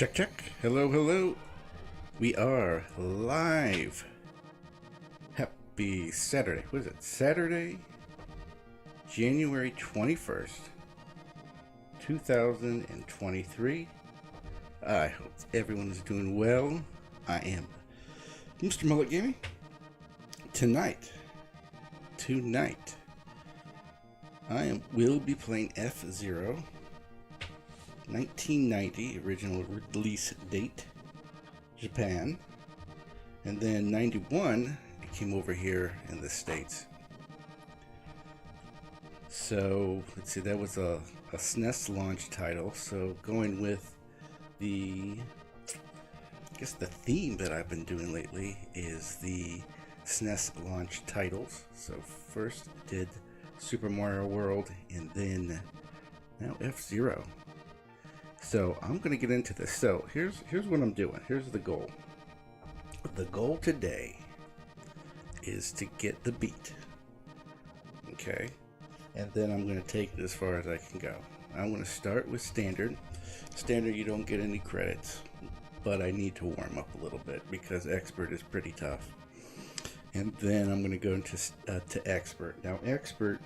Check, check. Hello, hello. We are live. Happy Saturday. What is it? Saturday, January 21st, 2023. I hope everyone is doing well. I am Mr. Mullet Gaming. Tonight, will be playing F-Zero. 1990 original release date, Japan, and then 91 it came over here in the States. So let's see, that was a SNES launch title. So going with the, I guess the theme that I've been doing lately is the SNES launch titles. So first did Super Mario World, and then now F-Zero. So I'm going to get into this. So here's what I'm doing. Here's the goal. The goal today is to get the beat. Okay. And then I'm going to take it as far as I can go. I'm going to start with standard. Standard, you don't get any credits, but I need to warm up a little bit because expert is pretty tough. And then I'm going to go into to expert. Now expert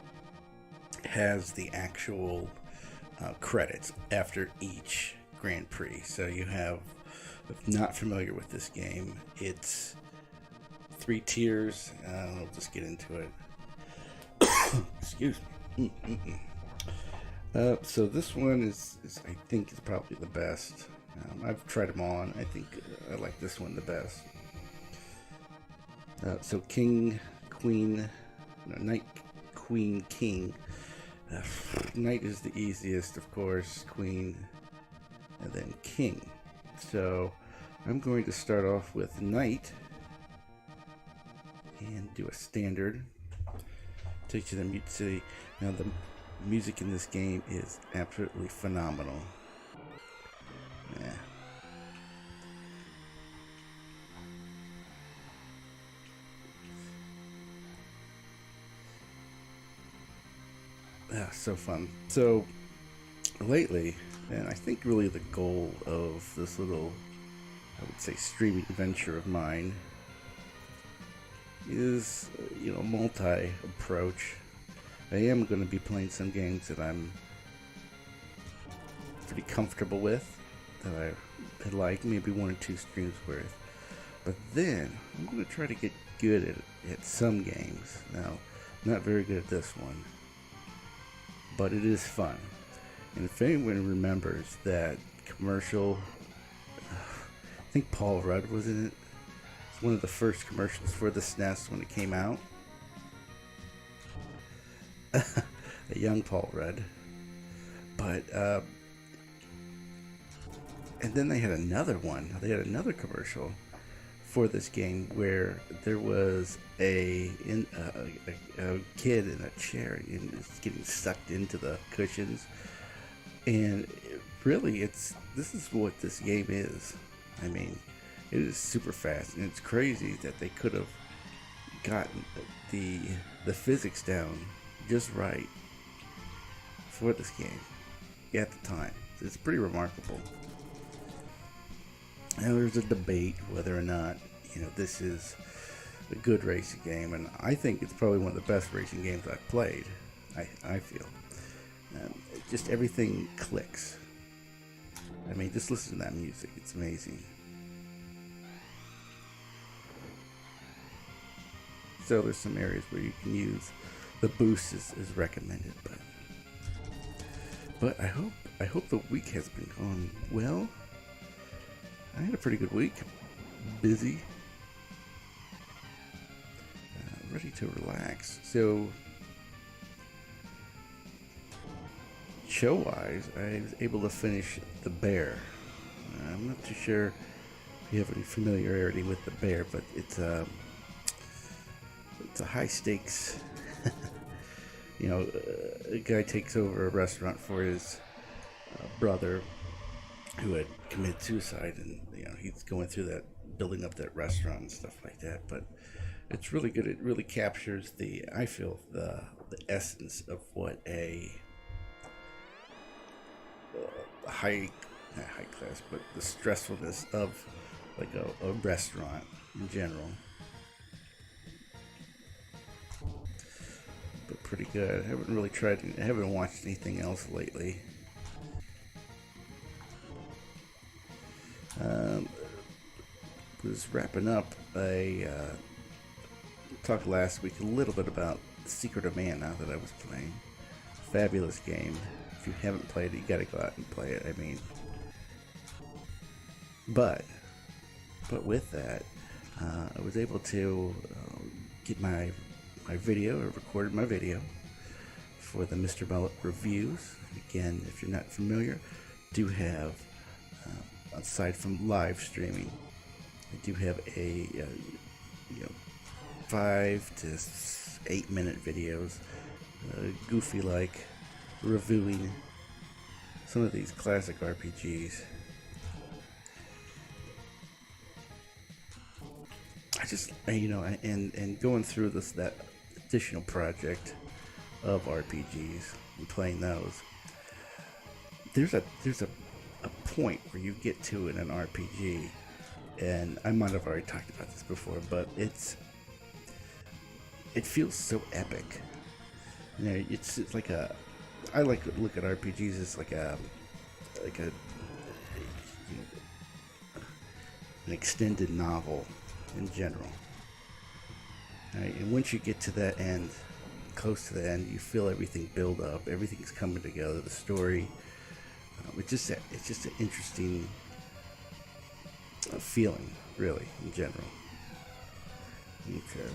has the actual credits after each Grand Prix. So you have, if not familiar with this game, it's 3 tiers. I'll just get into it. Excuse me. So this one is I think is probably the best. I've tried them all, and I think I like this one the best. So King, Queen, no, Knight, Queen, King. Knight is the easiest, of course, Queen, and then King. So I'm going to start off with Knight and do a standard. Take you to the music. Now the music in this game is absolutely phenomenal. Yeah. So fun. So lately, and I think really the goal of this little, I would say, streaming venture of mine is, multi-approach. I am going to be playing some games that I'm pretty comfortable with, that I like, maybe 1 or 2 streams worth. But then I'm going to try to get good at some games. Now, I'm not very good at this one, but it is fun. And if anyone remembers that commercial, I think Paul Rudd was in it. It's one of the first commercials for the SNES when it came out. A young Paul Rudd. But, and then they had another one. They had another commercial for this game where there was a kid in a chair and is getting sucked into the cushions, and really this is what this game is. I mean, it is super fast, and it's crazy that they could have gotten the physics down just right for this game at the time. It's pretty remarkable. Now there's a debate whether or not, this is a good racing game, and I think it's probably one of the best racing games I've played. I feel. Just everything clicks. I mean, just listen to that music. It's amazing. So there's some areas where you can use the boost is recommended, but I hope the week has been going well. I had a pretty good week. Busy. Ready to relax. So, show-wise, I was able to finish The Bear. I'm not too sure if you have any familiarity with The Bear, but it's a high-stakes. A guy takes over a restaurant for his brother, who had committed suicide, and he's going through that, building up that restaurant and stuff like that. But it's really good. It really captures the essence of what a high not high class, but the stressfulness of like a restaurant in general. But pretty good. I haven't watched anything else lately. Was wrapping up talked last week a little bit about Secret of Mana that I was playing. Fabulous game. If you haven't played it, you gotta go out and play it. I mean, but with that, I was able to get my video, or recorded my video for the Mr. Mullet reviews. Again, if you're not familiar, do have aside from live streaming, I do have a 5 to 8 minute videos, goofy like, reviewing some of these classic RPGs. I just, and going through that additional project of RPGs and playing those, there's a point where you get to in an RPG, and I might have already talked about this before, but it feels so epic. It's like I like to look at RPGs as like an extended novel in general. Right? And once you get to that end, close to the end, you feel everything build up, everything's coming together, the story. It's just an interesting feeling, really, in general. Okay,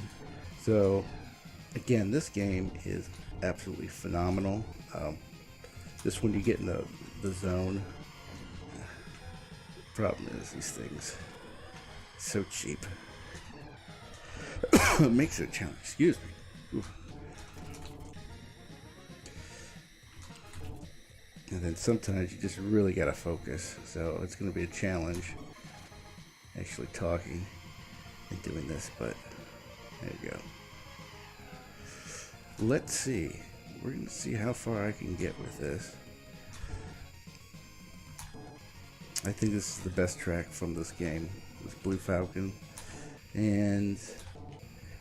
so again, this game is absolutely phenomenal. This one, you get in the zone. Problem is, these things so cheap. It makes it a challenge. Excuse me. Oof. And then sometimes you just really gotta focus, so it's gonna be a challenge actually talking and doing this, but there you go. Let's see. We're gonna see how far I can get with this. I think this is the best track from this game, this Blue Falcon. And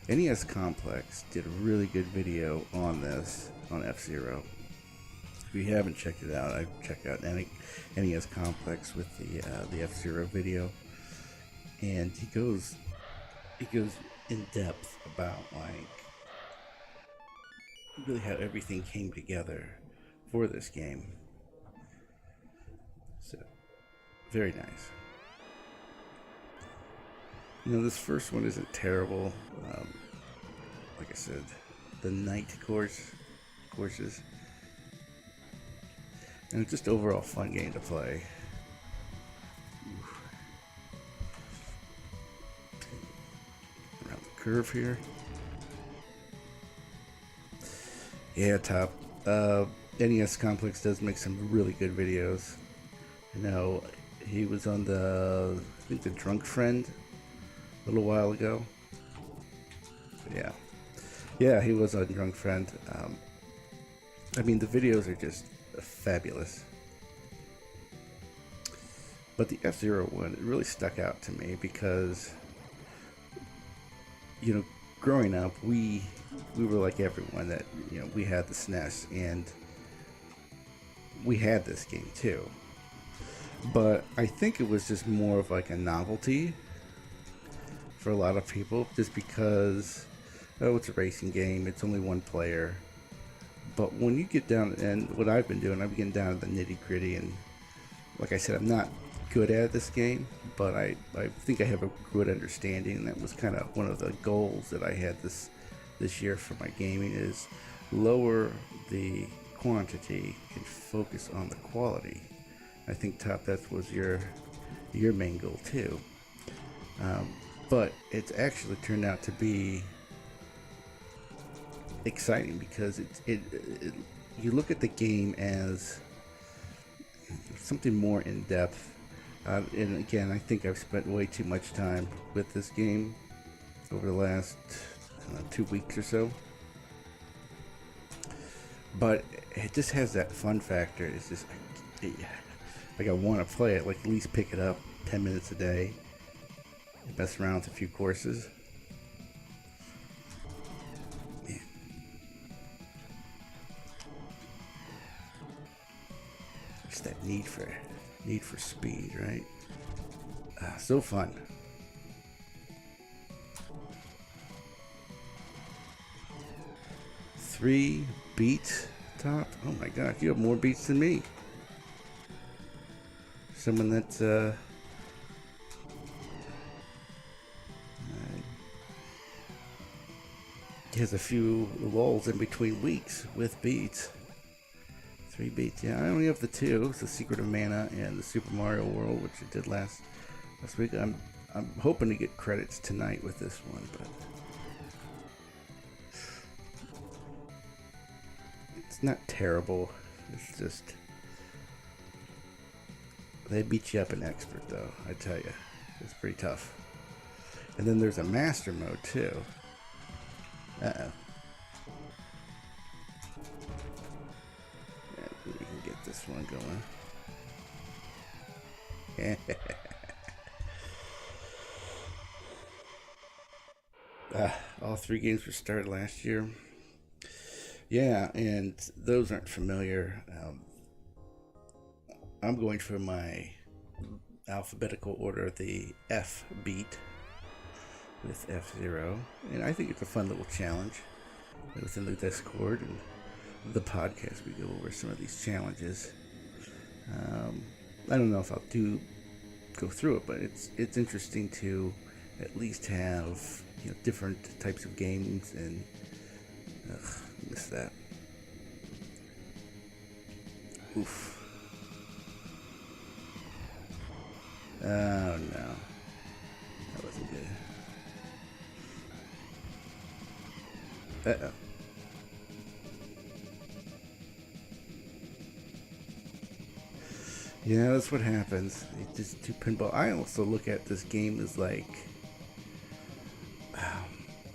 NES Complex did a really good video on this, on F-Zero. If you haven't checked it out, I'd check out NES Complex with the F-Zero video. And he goes in depth about like really how everything came together for this game. So very nice. This first one isn't terrible. Like I said, the night courses, and it's just overall fun game to play. Around the curve here. Yeah, top. NES Complex does make some really good videos. He was on I think the Drunk Friend a little while ago. But yeah, he was on Drunk Friend. I mean, the videos are just fabulous. But the F-Zero one, it really stuck out to me because, growing up, we were like everyone that, we had the SNES, and we had this game too. But I think it was just more of like a novelty for a lot of people, just because, it's a racing game, it's only one player. But when you get down, and what I've been doing, I'm getting down to the nitty gritty, and like I said, I'm not good at this game, but I think I have a good understanding, and that was kind of one of the goals that I had this year for my gaming, is lower the quantity and focus on the quality. I think, Top, that was your main goal too. But it's actually turned out to be exciting because you look at the game as something more in depth. And again, I think I've spent way too much time with this game over the last 2 weeks or so. But it just has that fun factor. It's just like I want to play it, like at least pick it up 10 minutes a day, mess around with a few courses. Man. Just that need for speed, right? So fun. Three beats top. Oh my god, you have more beats than me. Someone that's has a few lulls in between weeks with beats. 3 beats. Yeah, I only have the 2. It's the Secret of Mana and the Super Mario World, which I did last week. I'm hoping to get credits tonight with this one, but it's not terrible. It's just they beat you up in expert, though. I tell you, it's pretty tough. And then there's a master mode too. Uh-oh. Yeah, we can get this one going. All 3 games were started last year. Yeah, and those aren't familiar. I'm going for my alphabetical order, the F beat with F-Zero, and I think it's a fun little challenge within the Discord and the podcast. We go over some of these challenges. I don't know if I'll go through it, but it's interesting to at least have different types of games and miss that. Oof. Oh no, that wasn't good. Uh-oh. Yeah, that's what happens. It's just too pinball. I also look at this game as like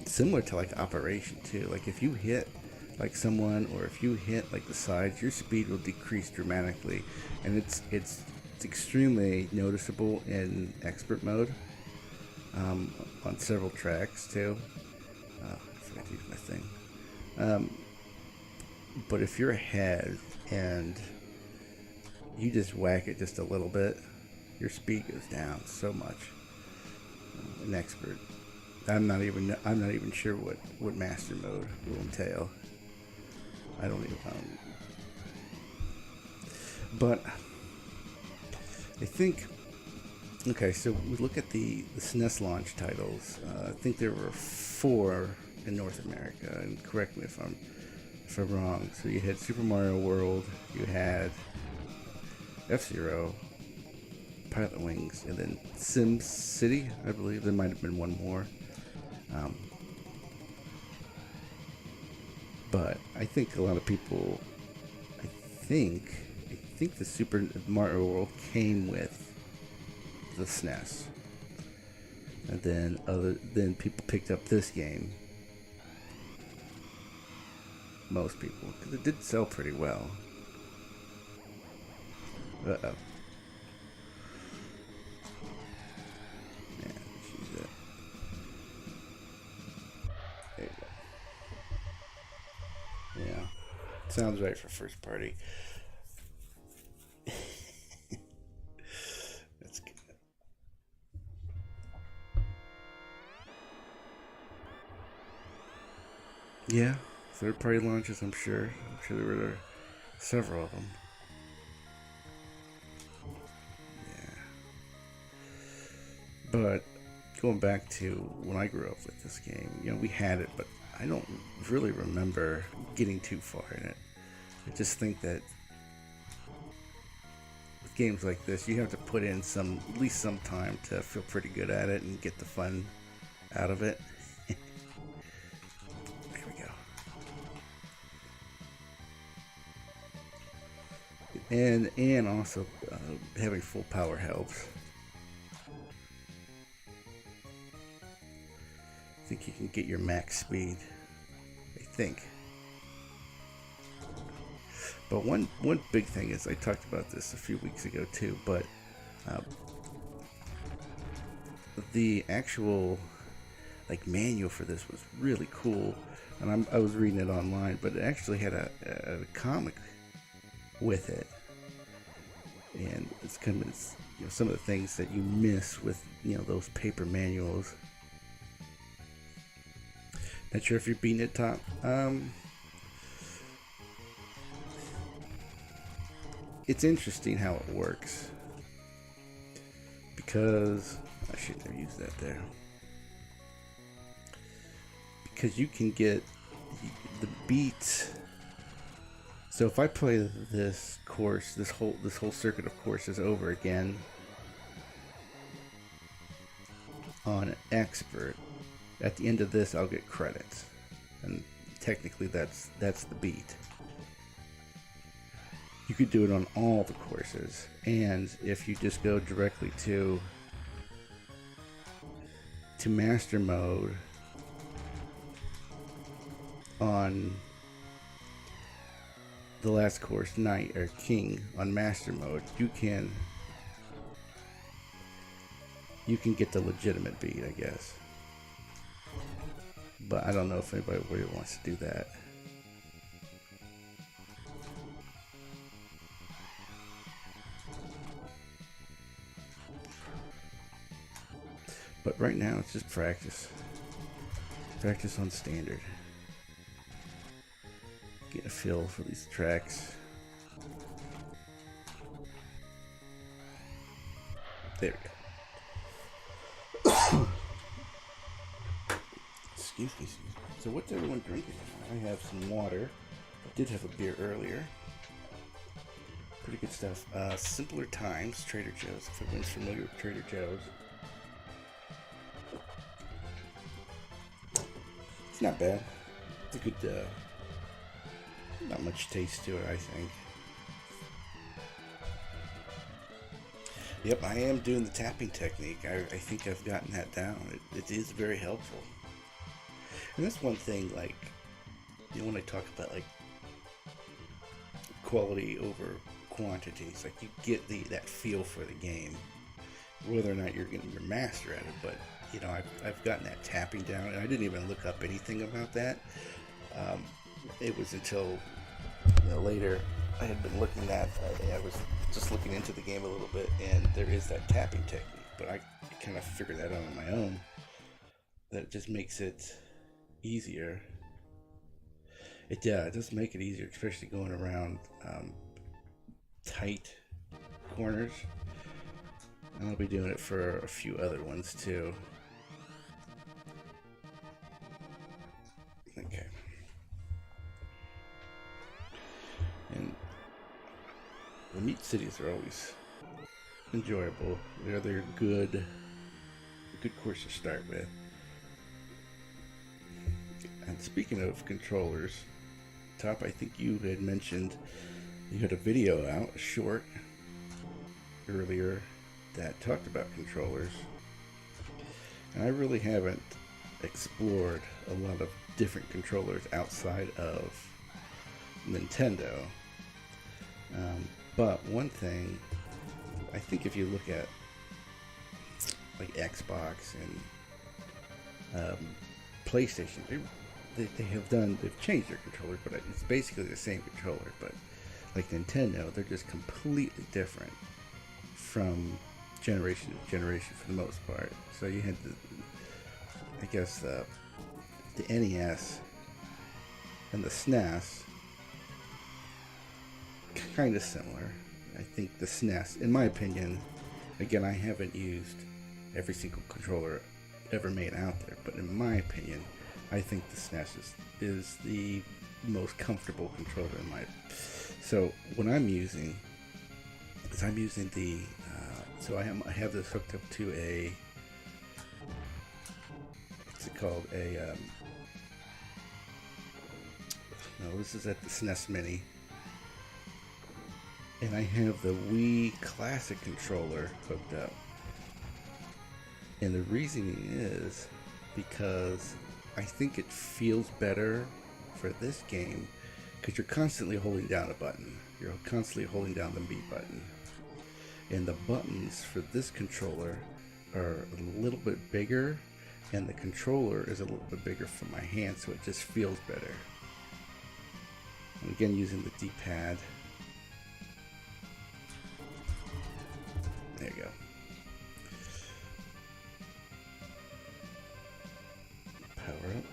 similar to like Operation too. Like if you hit like someone, or if you hit like the sides, your speed will decrease dramatically, and it's extremely noticeable in expert mode on several tracks too. I forgot to use my thing. But if you're ahead and you just whack it just a little bit, your speed goes down so much. An expert. I'm not even sure what master mode will entail. I don't even. But I think. Okay, so we look at the SNES launch titles. I think there were 4 in North America, and correct me if I'm wrong. So you had Super Mario World, you had F-Zero, Pilot Wings, and then Sim City. I believe there might have been one more. But I think a lot of people, I think the Super Mario World came with the SNES, and then people picked up this game. Most people, because it did sell pretty well. Uh-oh. Yeah, she's it. There you go. Yeah. Sounds right for first party. That's good. Yeah. Third party launches, I'm sure. I'm sure there were several of them. But going back to when I grew up with this game, we had it, but I don't really remember getting too far in it. I just think that with games like this, you have to put in at least some time to feel pretty good at it and get the fun out of it. There we go. And also having full power helps. I think you can get your max speed. I think. But one big thing is, I talked about this a few weeks ago too, but the actual like manual for this was really cool, and I was reading it online, but it actually had a comic with it, and it's kind of, you know, some of the things that you miss with, you know, those paper manuals. Not sure if you're beating it, Top. It's interesting how it works, because I shouldn't have used that there. Because you can get the beats. So if I play this course, this whole circuit of courses over again on expert, at the end of this I'll get credits, and technically that's the beat. You could do it on all the courses, and if you just go directly to master mode on the last course, Knight or King, on master mode, you can get the legitimate beat, I guess. But I don't know if anybody really wants to do that. But right now it's just practice. Practice on standard. Get a feel for these tracks. There we go. Excuse me. So what's everyone drinking? I have some water. I did have a beer earlier. Pretty good stuff. Simpler Times, Trader Joe's. If everyone's familiar with Trader Joe's. It's not bad. It's a good, not much taste to it, I think. Yep, I am doing the tapping technique. I think I've gotten that down. It is very helpful. And that's one thing, like, you know, when I talk about, like, quality over quantity, it's like you get that feel for the game, whether or not you're getting your master at it. But, you know, I've gotten that tapping down, and I didn't even look up anything about that. It was until, you know, later I had been looking at, I was just looking into the game a little bit, and there is that tapping technique, but I kind of figured that out on my own, that it just makes it easier. It does make it easier, especially going around tight corners. And I'll be doing it for a few other ones too. Okay. And the meat cities are always enjoyable. They're a good course to start with. And speaking of controllers, Top, I think you had mentioned you had a video out, a short, earlier that talked about controllers. And I really haven't explored a lot of different controllers outside of Nintendo. But one thing, I think if you look at like Xbox and PlayStation, they've changed their controller, but it's basically the same controller. But like Nintendo, they're just completely different from generation to generation for the most part. So you had the NES and the SNES, kind of similar. I think the SNES, in my opinion, again, I haven't used every single controller ever made out there, but in my opinion, I think the SNES is the most comfortable controller in my. So what I'm using is the so I have this hooked up to a, what's it called, no, this is at the SNES Mini, and I have the Wii Classic controller hooked up. And the reasoning is because I think it feels better for this game because you're constantly holding down a button. you're constantly holding down the B button. And the buttons for this controller are a little bit bigger, and the controller is a little bit bigger for my hand, so it just feels better. And again, using the D-pad. There you go. Power up.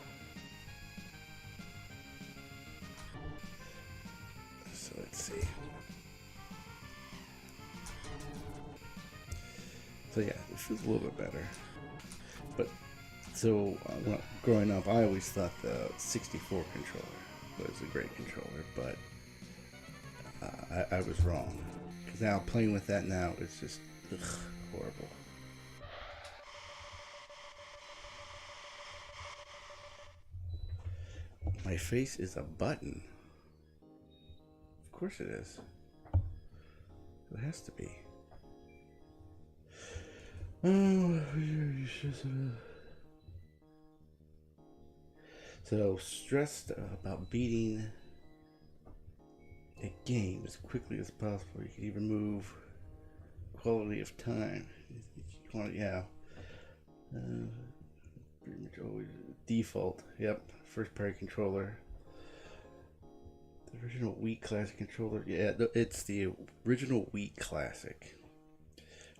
So let's see. So yeah, it feels a little bit better. But so when growing up, I always thought the 64 controller was a great controller, but I was wrong. Because now playing with that now, it's just horrible. My face is a button. Of course it is. It has to be. So stressed about beating a game as quickly as possible. You can even move quality of time. Yeah. Pretty much always default. Yep. First party controller. The original Wii Classic controller. Yeah, it's the original Wii Classic.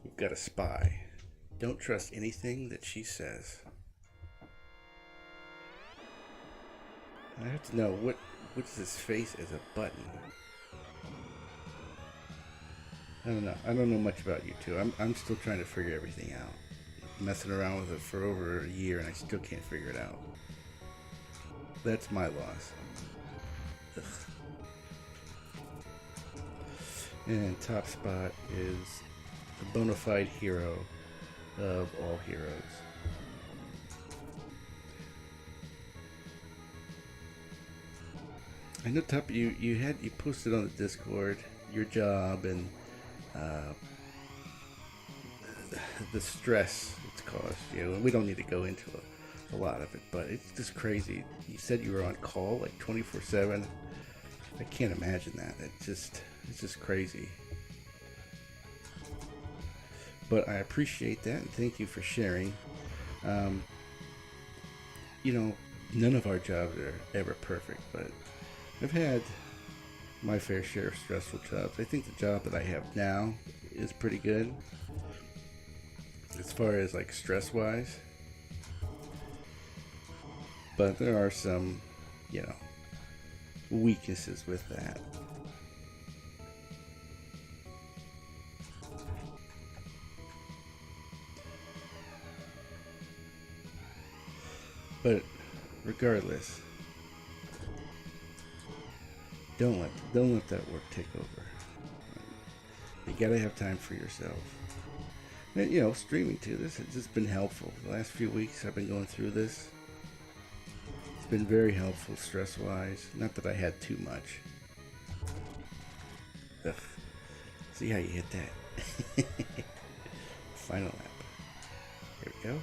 We've got a spy. Don't trust anything that she says. I have to know what is this face as a button. I don't know. I don't know much about you two. I'm still trying to figure everything out. Messing around with it for over a year and I still can't figure it out. That's my loss. Ugh. And top spot is the bona fide hero of all heroes. I know, Top, you posted on the Discord your job and the stress it's caused you. And we don't need to go into a lot of it, but it's just crazy. You said you were on call like 24/7. I can't imagine that. It's just crazy. But I appreciate that, and thank you for sharing. You know, none of our jobs are ever perfect, but I've had my fair share of stressful jobs. I think the job that I have now is pretty good as far as like stress-wise. But there are some, you know, weaknesses with that. But regardless, don't let that work take over. You gotta have time for yourself. And, you know, streaming too. This has just been helpful. The last few weeks I've been going through this. It's been very helpful stress-wise. Not that I had too much. Ugh. See how you hit that? Final lap. There we go.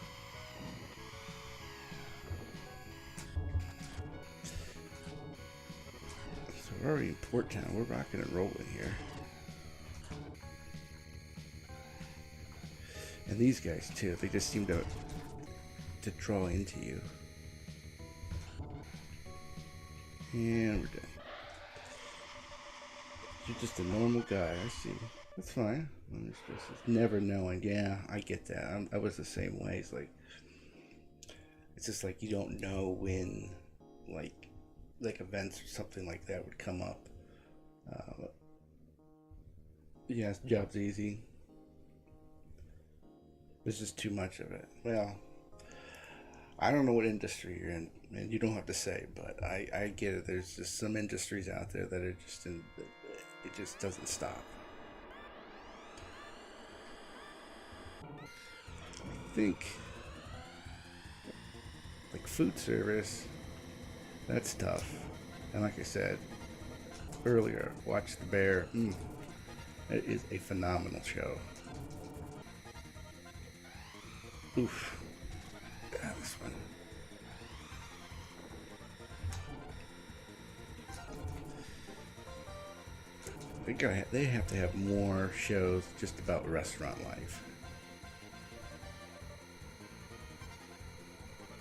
So we're already in Port Town. We're rocking and rolling here. And these guys too, they just seem to draw into you. And we're done. You're just a normal guy, I see. That's fine. I'm just never knowing. Yeah, I get that. I was the same way. It's just like you don't know when, like events or something like that would come up. Yeah, job's easy. There's just too much of it. Well, I don't know what industry you're in, and you don't have to say, but I get it. There's just some industries out there that are just it just doesn't stop. I think, like food service, that's tough. And like I said earlier, Watch the Bear. It is a phenomenal show. Oof. Yeah, this one. they have to have more shows just about restaurant life,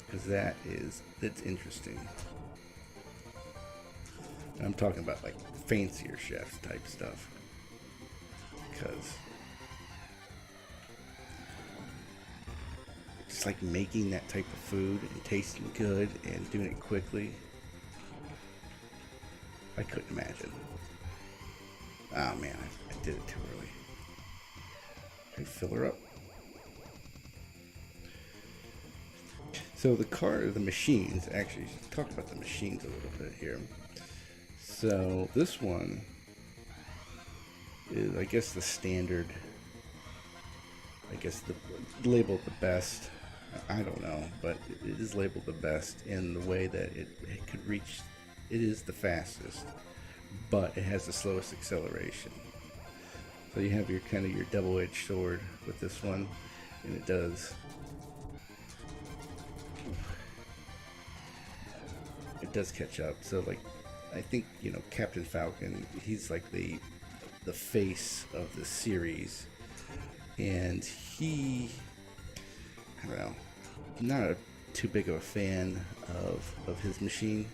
because that's interesting. I'm talking about like fancier chefs type stuff, because it's like making that type of food and tasting good and doing it quickly. I couldn't imagine. Oh man, I did it too early. Okay, fill her up. So the machines, actually, talk about the machines a little bit here. So this one is, I guess, the standard. I guess labeled the best. I don't know, but it is labeled the best in the way that it could reach. It is the fastest, but it has the slowest acceleration. So you have your kind of your double-edged sword with this one, and it does. It does catch up. So like, I think, you know, Captain Falcon, he's like the face of the series, and I don't know, not too big of a fan of his machine,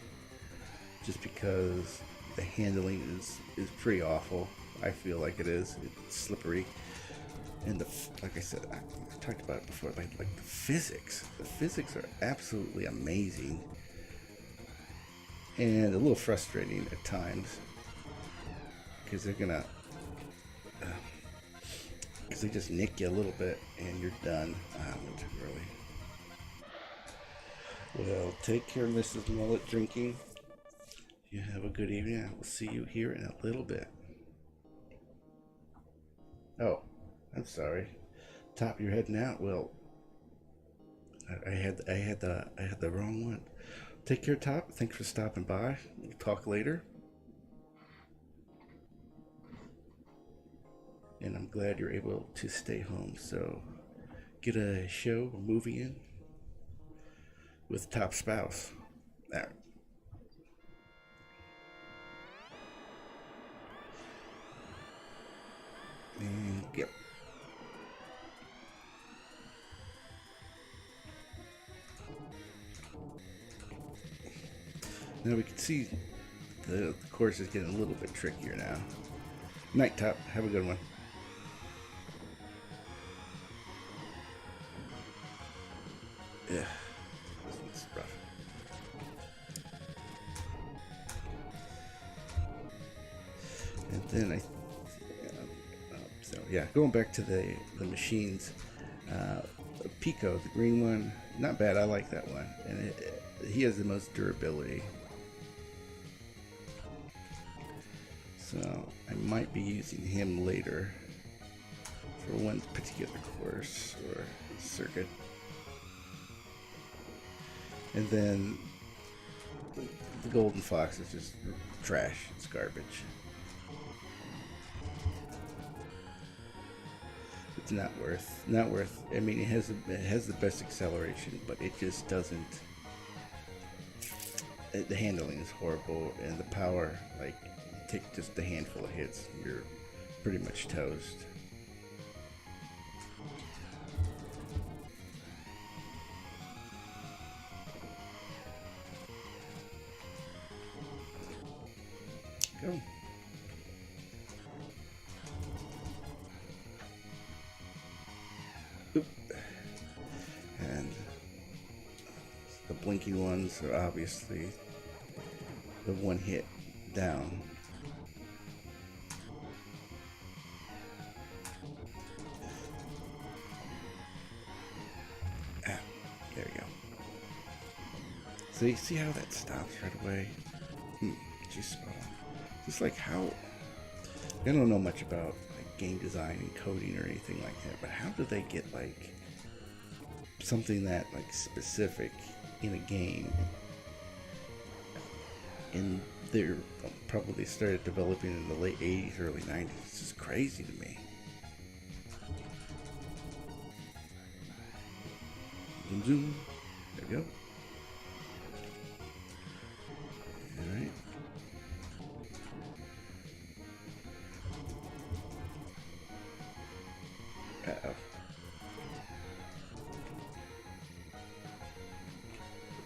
just because the handling is pretty awful. I feel like it is. It's slippery, and like I said, I talked about it before. Like the physics are absolutely amazing, and a little frustrating at times, because they're gonna because they just nick you a little bit and you're done. Went too early. Well, take care, Mrs. Mullet Drinking. You have a good evening. I will see you here in a little bit. Oh, I'm sorry. Top, you're heading out. Well, I had the wrong one. Take care, Top. Thanks for stopping by. We'll talk later. And I'm glad you're able to stay home. So get a show, a movie in with Top spouse. All right. And yep. Now we can see the course is getting a little bit trickier now. Night, Top. Have a good one. Yeah, this one's rough. And then so yeah, going back to the machines, Pico, the green one, not bad. I like that one, and he has the most durability. So I might be using him later for one particular course or circuit. And then the Golden Fox is just trash. It's garbage. It's not worth. I mean, it has the best acceleration, but it just doesn't. The handling is horrible, and the power, like, take just a handful of hits, you're pretty much toast. Go. Oop. And the blinking ones are obviously the one hit down. There we go. So you see how that stops right away? Just like how, I don't know much about like game design and coding or anything like that, but how do they get like something that like specific in a game? And they're probably started developing in the late 80s, early 90s. It's just crazy to me. Zoom, zoom. There we go. Alright. Uh-oh.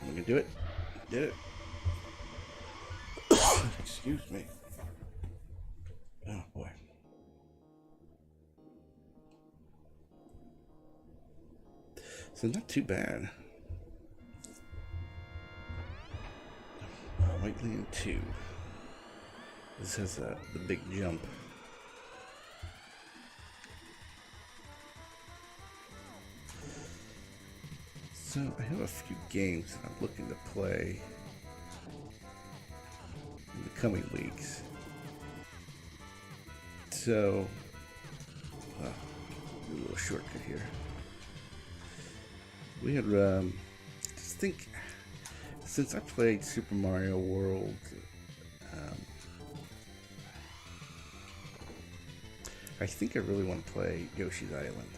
I'm gonna do it. Did it. Excuse me. Oh boy. So not too bad. White Land 2. This has the big jump. So I have a few games that I'm looking to play in the coming weeks. So, a little shortcut here. We had, just think, since I played Super Mario World, I think I really want to play Yoshi's Island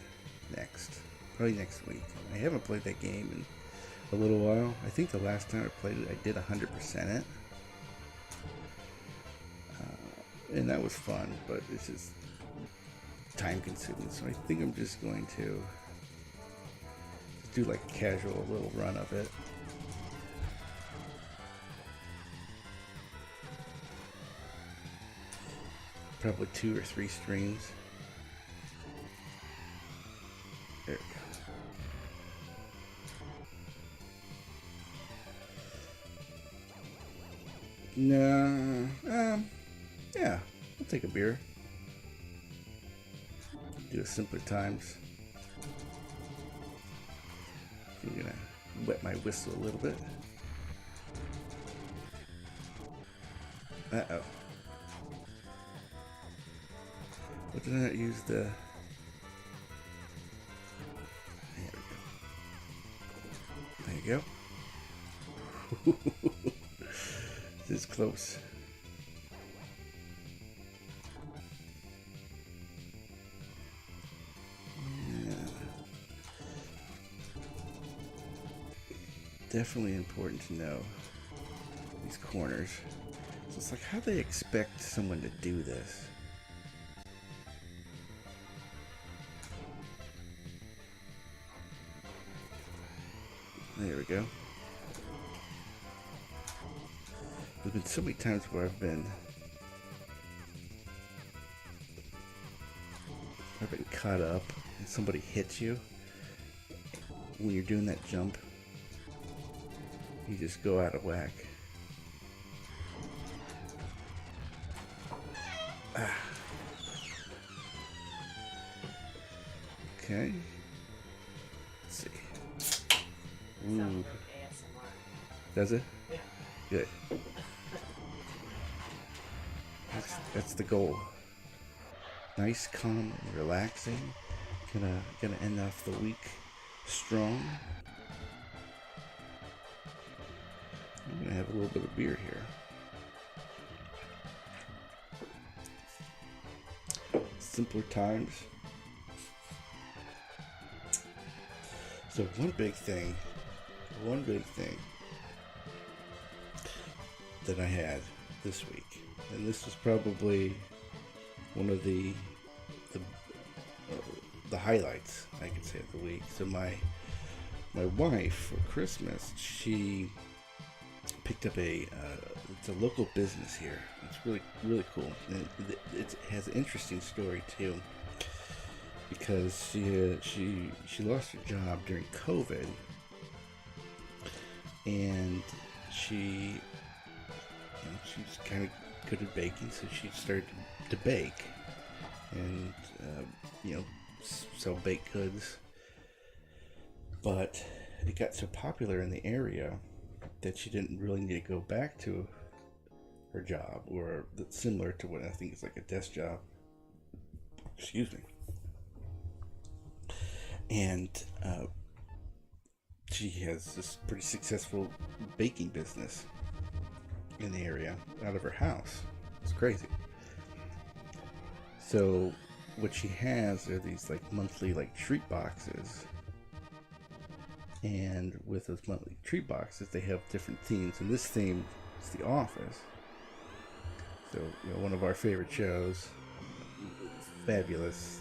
next. Probably next week. I haven't played that game in a little while. I think the last time I played it, I did 100% it. And that was fun, but it's just time consuming. So I think I'm just going to do like a casual little run of it. Probably 2 or 3 streams. There we go. No, yeah, I'll take a beer. Do a simpler times. I'm gonna wet my whistle a little bit. Uh-oh. What did I not use the... There you go. This is close. Yeah. Definitely important to know these corners. So it's like, how do they expect someone to do this? There we go. There's been so many times where I've been caught up and somebody hits you when you're doing that jump. You just go out of whack. Ah. Okay. Let's see. Ooh. Does it? Yeah. Good. That's the goal. Nice, calm, and relaxing. Gonna end off the week strong. I'm gonna have a little bit of beer here. Simpler times. So one big thing that I had this week, and this was probably one of the highlights, I could say, of the week. So my wife for Christmas, she picked up it's a local business here. It's really cool, and it has an interesting story too, because she lost her job during COVID, and she was kind of good at baking, so she started to bake and sell baked goods. But it got so popular in the area that she didn't really need to go back to her job, or similar to what I think is like a desk job. Excuse me. And she has this pretty successful baking business in the area out of her house. It's crazy. So what she has are these like monthly like treat boxes, and with those monthly treat boxes they have different themes, and this theme is The Office. So one of our favorite shows, fabulous,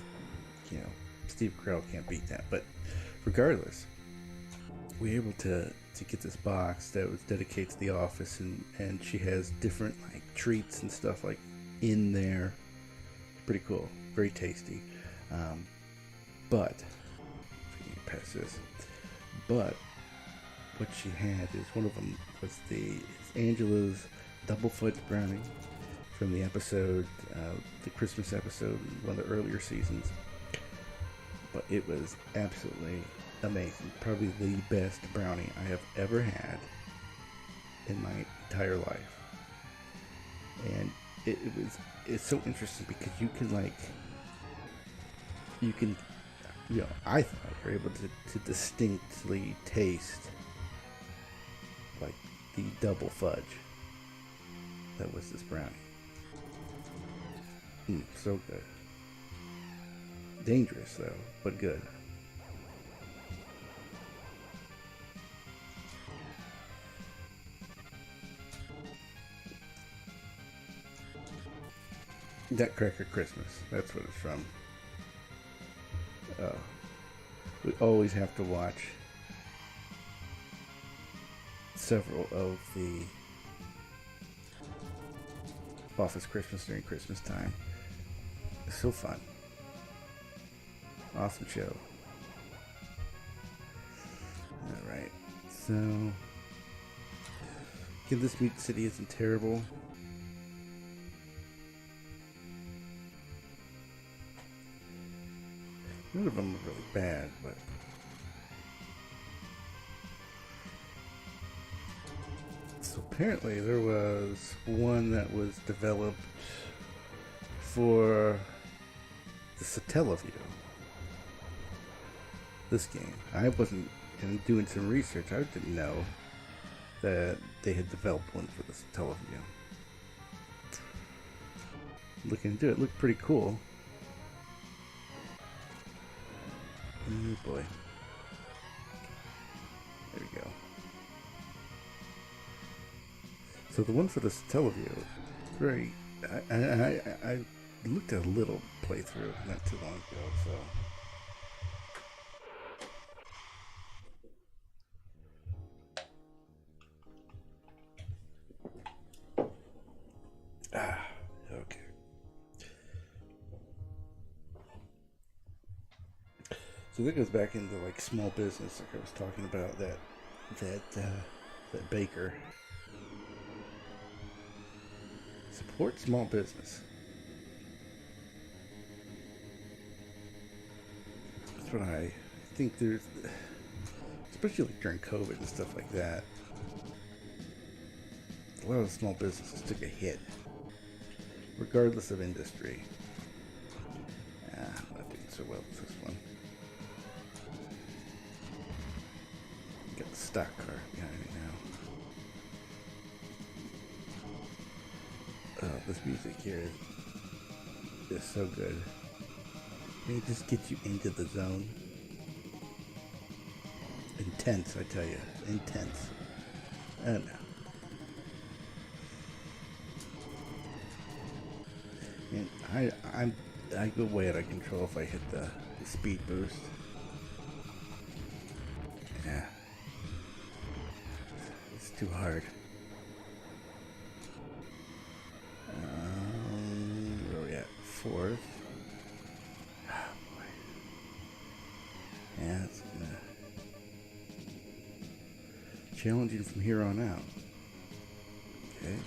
Steve Carell can't beat that. But regardless, we were able to get this box that was dedicated to the office, and she has different like treats and stuff like in there. Pretty cool, very tasty. But if we can pass this, but what she had is one of them was it's Angela's double fudge brownie from the episode, the Christmas episode, one of the earlier seasons. But it was absolutely amazing. Probably the best brownie I have ever had in my entire life. And it's so interesting because you can I thought you're able to distinctly taste like the double fudge that was this brownie. So good. Dangerous though, but good. Nutcracker Christmas, that's what it's from. We always have to watch several of the Office Christmas during Christmas time. It's so fun. Awesome show. Alright, so again, this Mutant City isn't terrible. None of them are really bad, but so apparently there was one that was developed for the Satellaview. This game. I wasn't doing some research. I didn't know that they had developed one for the Satellaview. Looking into it, it looked pretty cool. Oh boy. There we go. So the one for the Satellaview, very. I looked at a little playthrough not too long ago, so. Okay. So that goes back into like small business, like I was talking about that baker. Support small business. That's what I think. There's, especially like during COVID and stuff like that, a lot of small businesses took a hit, regardless of industry. I'm not doing so well with this one. Got the stock car behind me now. Oh, this music here is so good. It just gets you into the zone. Intense, I tell you. Intense. Oh no. And I go way out of control if I hit the speed boost. Yeah. It's too hard. Where are we at? Fourth. Oh boy. Yeah, it's challenging from here on out. Okay.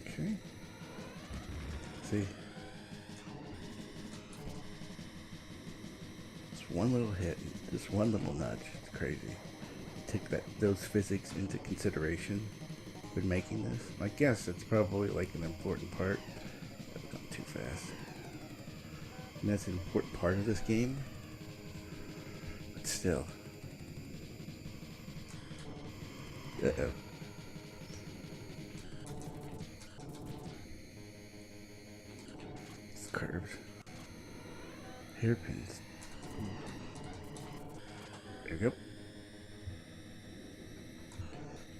Okay. See. Just one little hit, just one little nudge. It's crazy. Take those physics into consideration when making this. I guess it's probably like an important part. I've gone too fast. And that's an important part of this game. But still. Uh-oh. It's curves. Hairpins. There we go.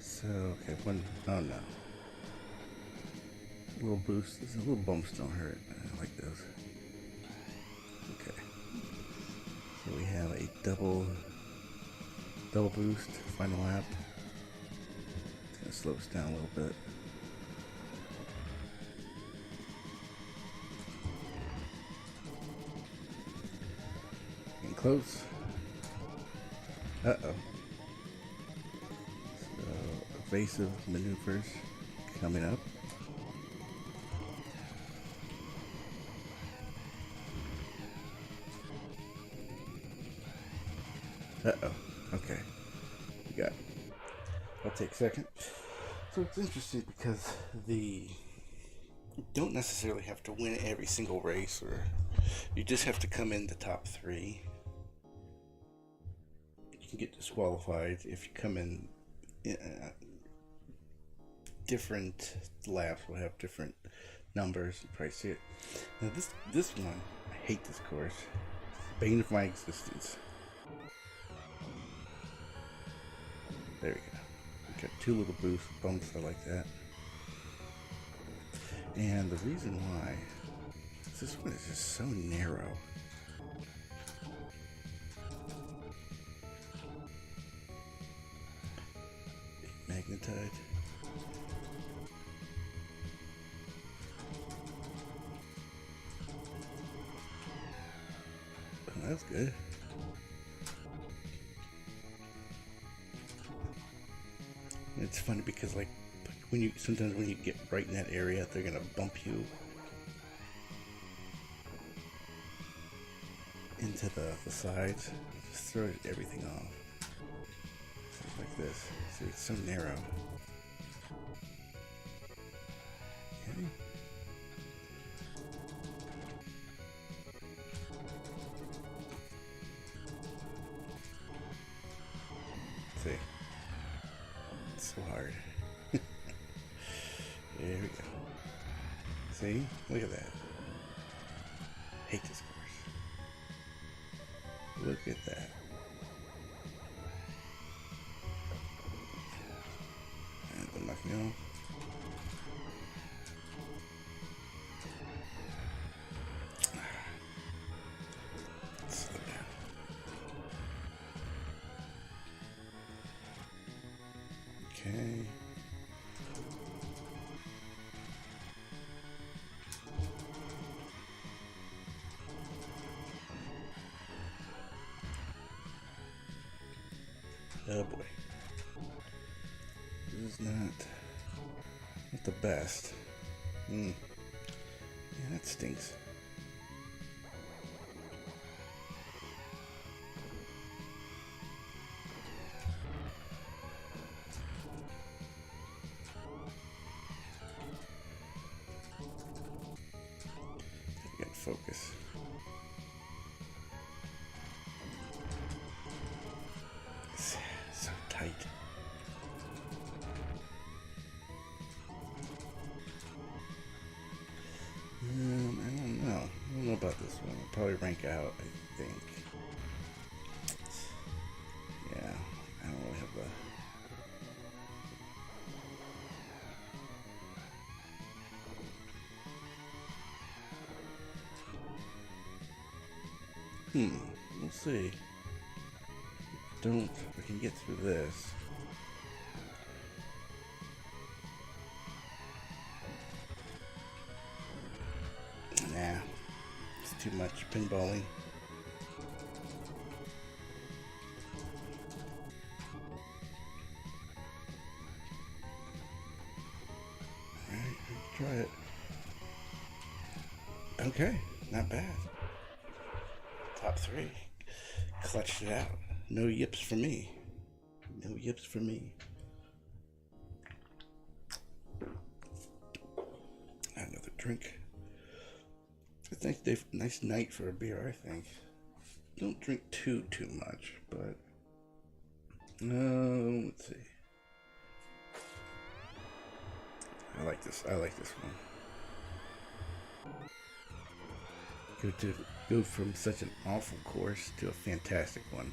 So, okay, one. Oh no. A little boost. These little bumps don't hurt. I like those. Okay. So we have a double boost, final lap. It's gonna slow us down a little bit. Getting close. Uh-oh. So, evasive maneuvers coming up. Uh-oh. Okay. We got it. I'll take second. So it's interesting because you don't necessarily have to win every single race, or you just have to come in the top 3. You can get disqualified if you come in. Different laps will have different numbers. You probably see it. Now this one, I hate this course. Bane of my existence. There we go. We got 2 little bumps. I like that. And the reason why is this one is just so narrow. Magnetite. Oh, that's good. It's funny because like sometimes when you get right in that area, they're gonna bump you into the sides. Just throw everything off. Like this. See, it's so narrow. Okay. See. It's so hard. There we go. See? Look at that. Hate this course. Look at that. And don't knock me off. Slow down. Okay. Oh boy. This is not the best. Yeah, that stinks. Gotta get focus. It's so tight. I don't know about this one. I'll probably rank out, I think. Yeah, I don't really have the... we'll see. We can get through this. Nah, it's too much pinballing. Alright, try it. Okay, not bad. Top 3. Clutched it out. No yips for me. No yips for me. Another drink. I think they've nice night for a beer, I think. Don't drink too much, but let's see. I like this one. Go from such an awful course to a fantastic one.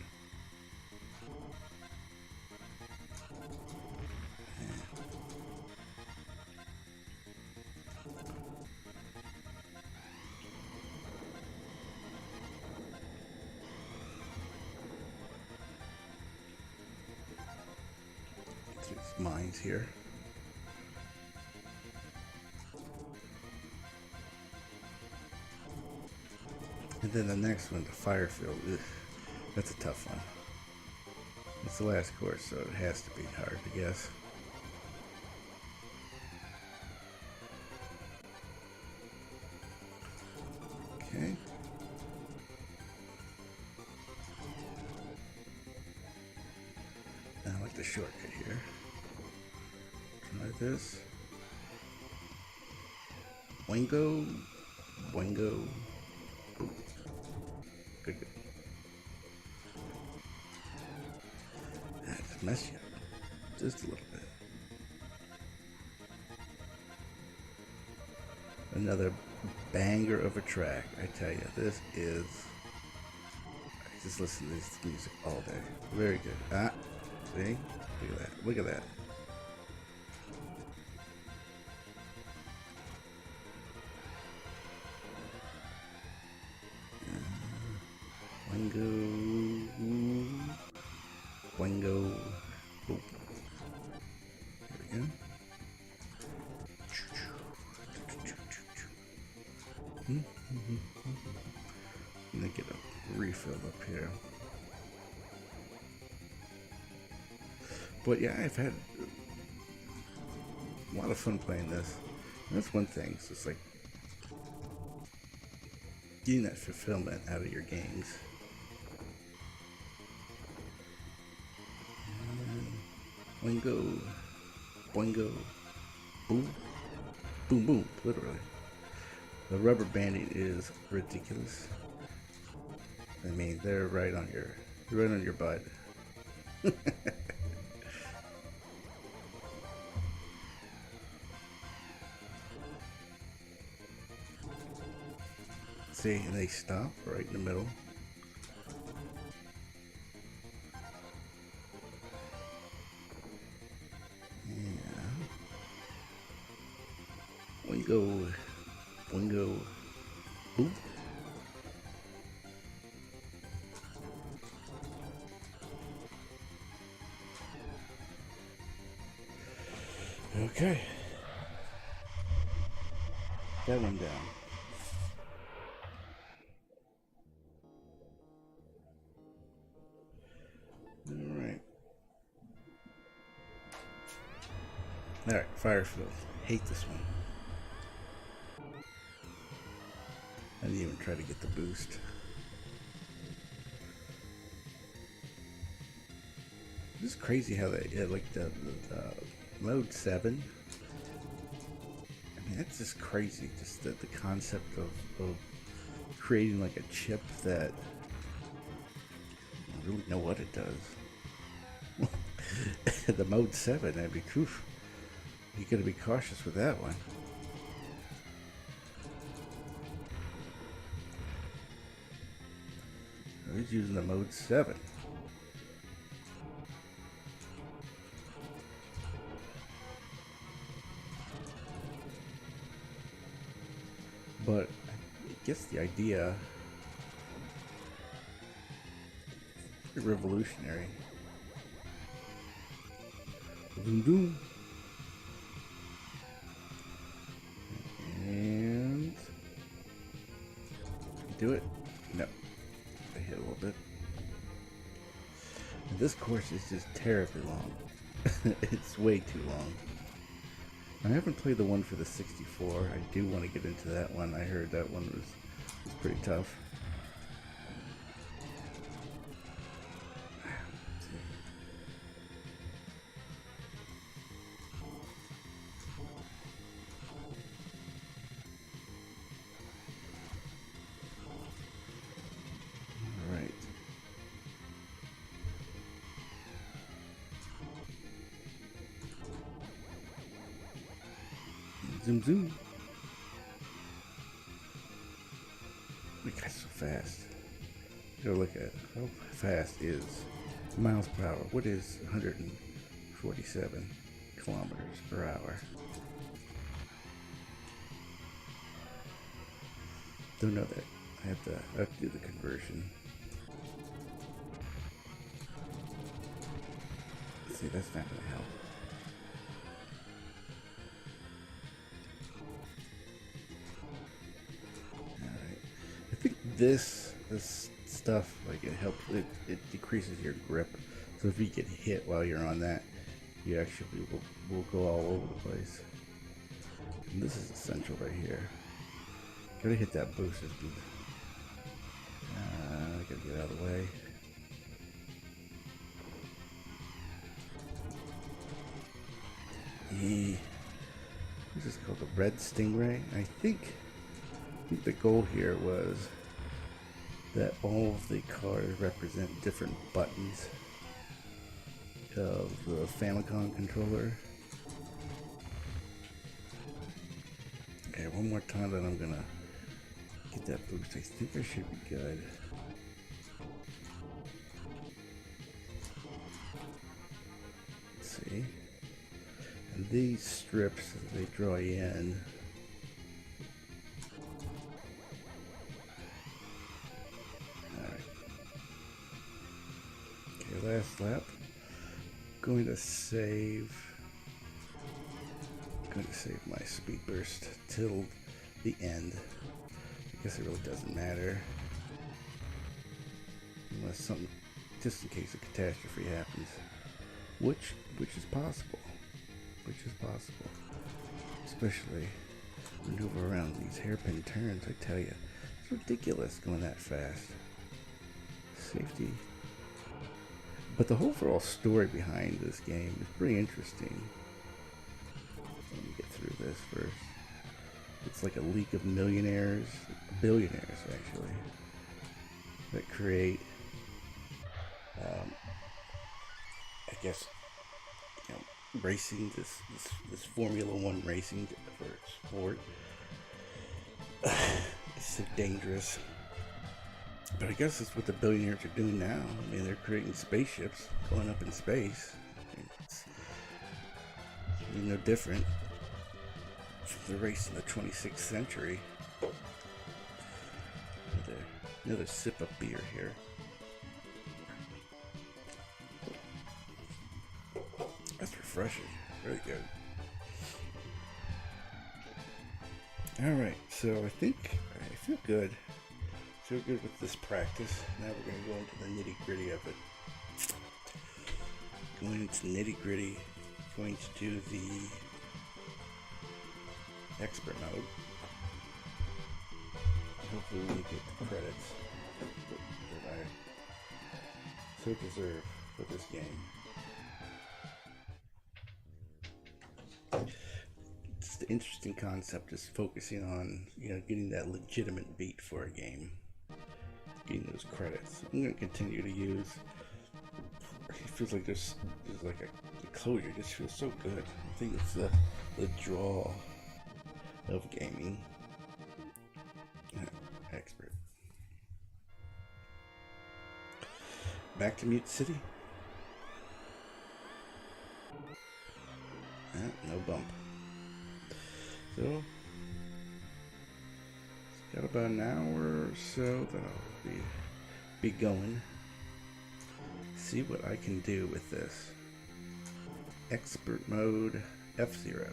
mines here. And then the next one, the fire field. Ugh, that's a tough one. It's the last course, so it has to be hard, I guess. Okay. I like the shortcut here. Try this. Boingo. Boingo. Ooh. Good, good. Ah, just mess you up. Just a little bit. Another banger of a track. I tell you, this is... I just listen to this music all day. Very good. Ah, see? Look at that. Look at that. Boingo. Boingo. Boop. There we go. Let me get a refill up here. But yeah, I've had a lot of fun playing this. And that's one thing. So it's like getting that fulfillment out of your games. Boingo, boingo, boom, boom, boom, literally. The rubber banding is ridiculous. I mean, they're right on your butt. See, and they stop right in the middle. Yeah. Boingo, boingo, boop. Okay. That one down. Alright. Alright, Firefield. Hate this one. I didn't even try to get the boost. This is crazy how they, like the mode 7. I mean, that's just crazy. Just the concept of creating like a chip that I don't really know what it does. The mode 7, that'd be cool. You gotta be cautious with that one. He's using the mode 7. But I guess the idea is revolutionary. Boom, boom. And do it? No. I hit a little bit. And this course is just terribly long. It's way too long. I haven't played the one for the 64. I do want to get into that one. I heard that one was pretty tough. All right. Zoom, zoom. Look, that's so fast. You gotta look at how fast is miles per hour. What is 147 kilometers per hour? Don't know that. I have to do the conversion. See, that's not gonna help. this stuff, like it helps, it decreases your grip. So if you get hit while you're on that, you actually will go all over the place. And this is essential right here. Gotta hit that booster speed. I gotta get out of the way. This is called the Red Stingray. I think the goal here was that all of the cars represent different buttons of the Famicom controller. Okay, one more time, then I'm gonna get that boost. I think I should be good. Let's see. And these strips, they draw you in. Alright. Okay, last lap. Going to save my speed burst till the end. I guess it really doesn't matter unless something, just in case a catastrophe happens, which is possible, especially maneuver around these hairpin turns. I tell you, it's ridiculous going that fast. Safety. But the overall story behind this game is pretty interesting. Let me get through this first. It's like a league of millionaires, billionaires actually, that create, I guess, you know, racing, this Formula One racing for sport. It's so dangerous. But I guess that's what the billionaires are doing now. I mean, they're creating spaceships, going up in space. It's no different from the race in the 26th century. Another sip of beer here. That's refreshing. Really good. Alright, so I think I feel good. Feel good with this practice. Now we're going to go into the nitty-gritty of it. Going into nitty-gritty, going to do the expert mode. Hopefully we get the credits that I so deserve for this game. It's the interesting concept, is focusing on, you know, getting that legitimate beat for a game. Getting those credits. I'm going to continue to use. It feels like there's like the closure just feels so good. I think it's the draw of gaming. Expert. Back to Mute City. No bump. So got about an hour or so that I'll be going. See what I can do with this. Expert mode F-Zero.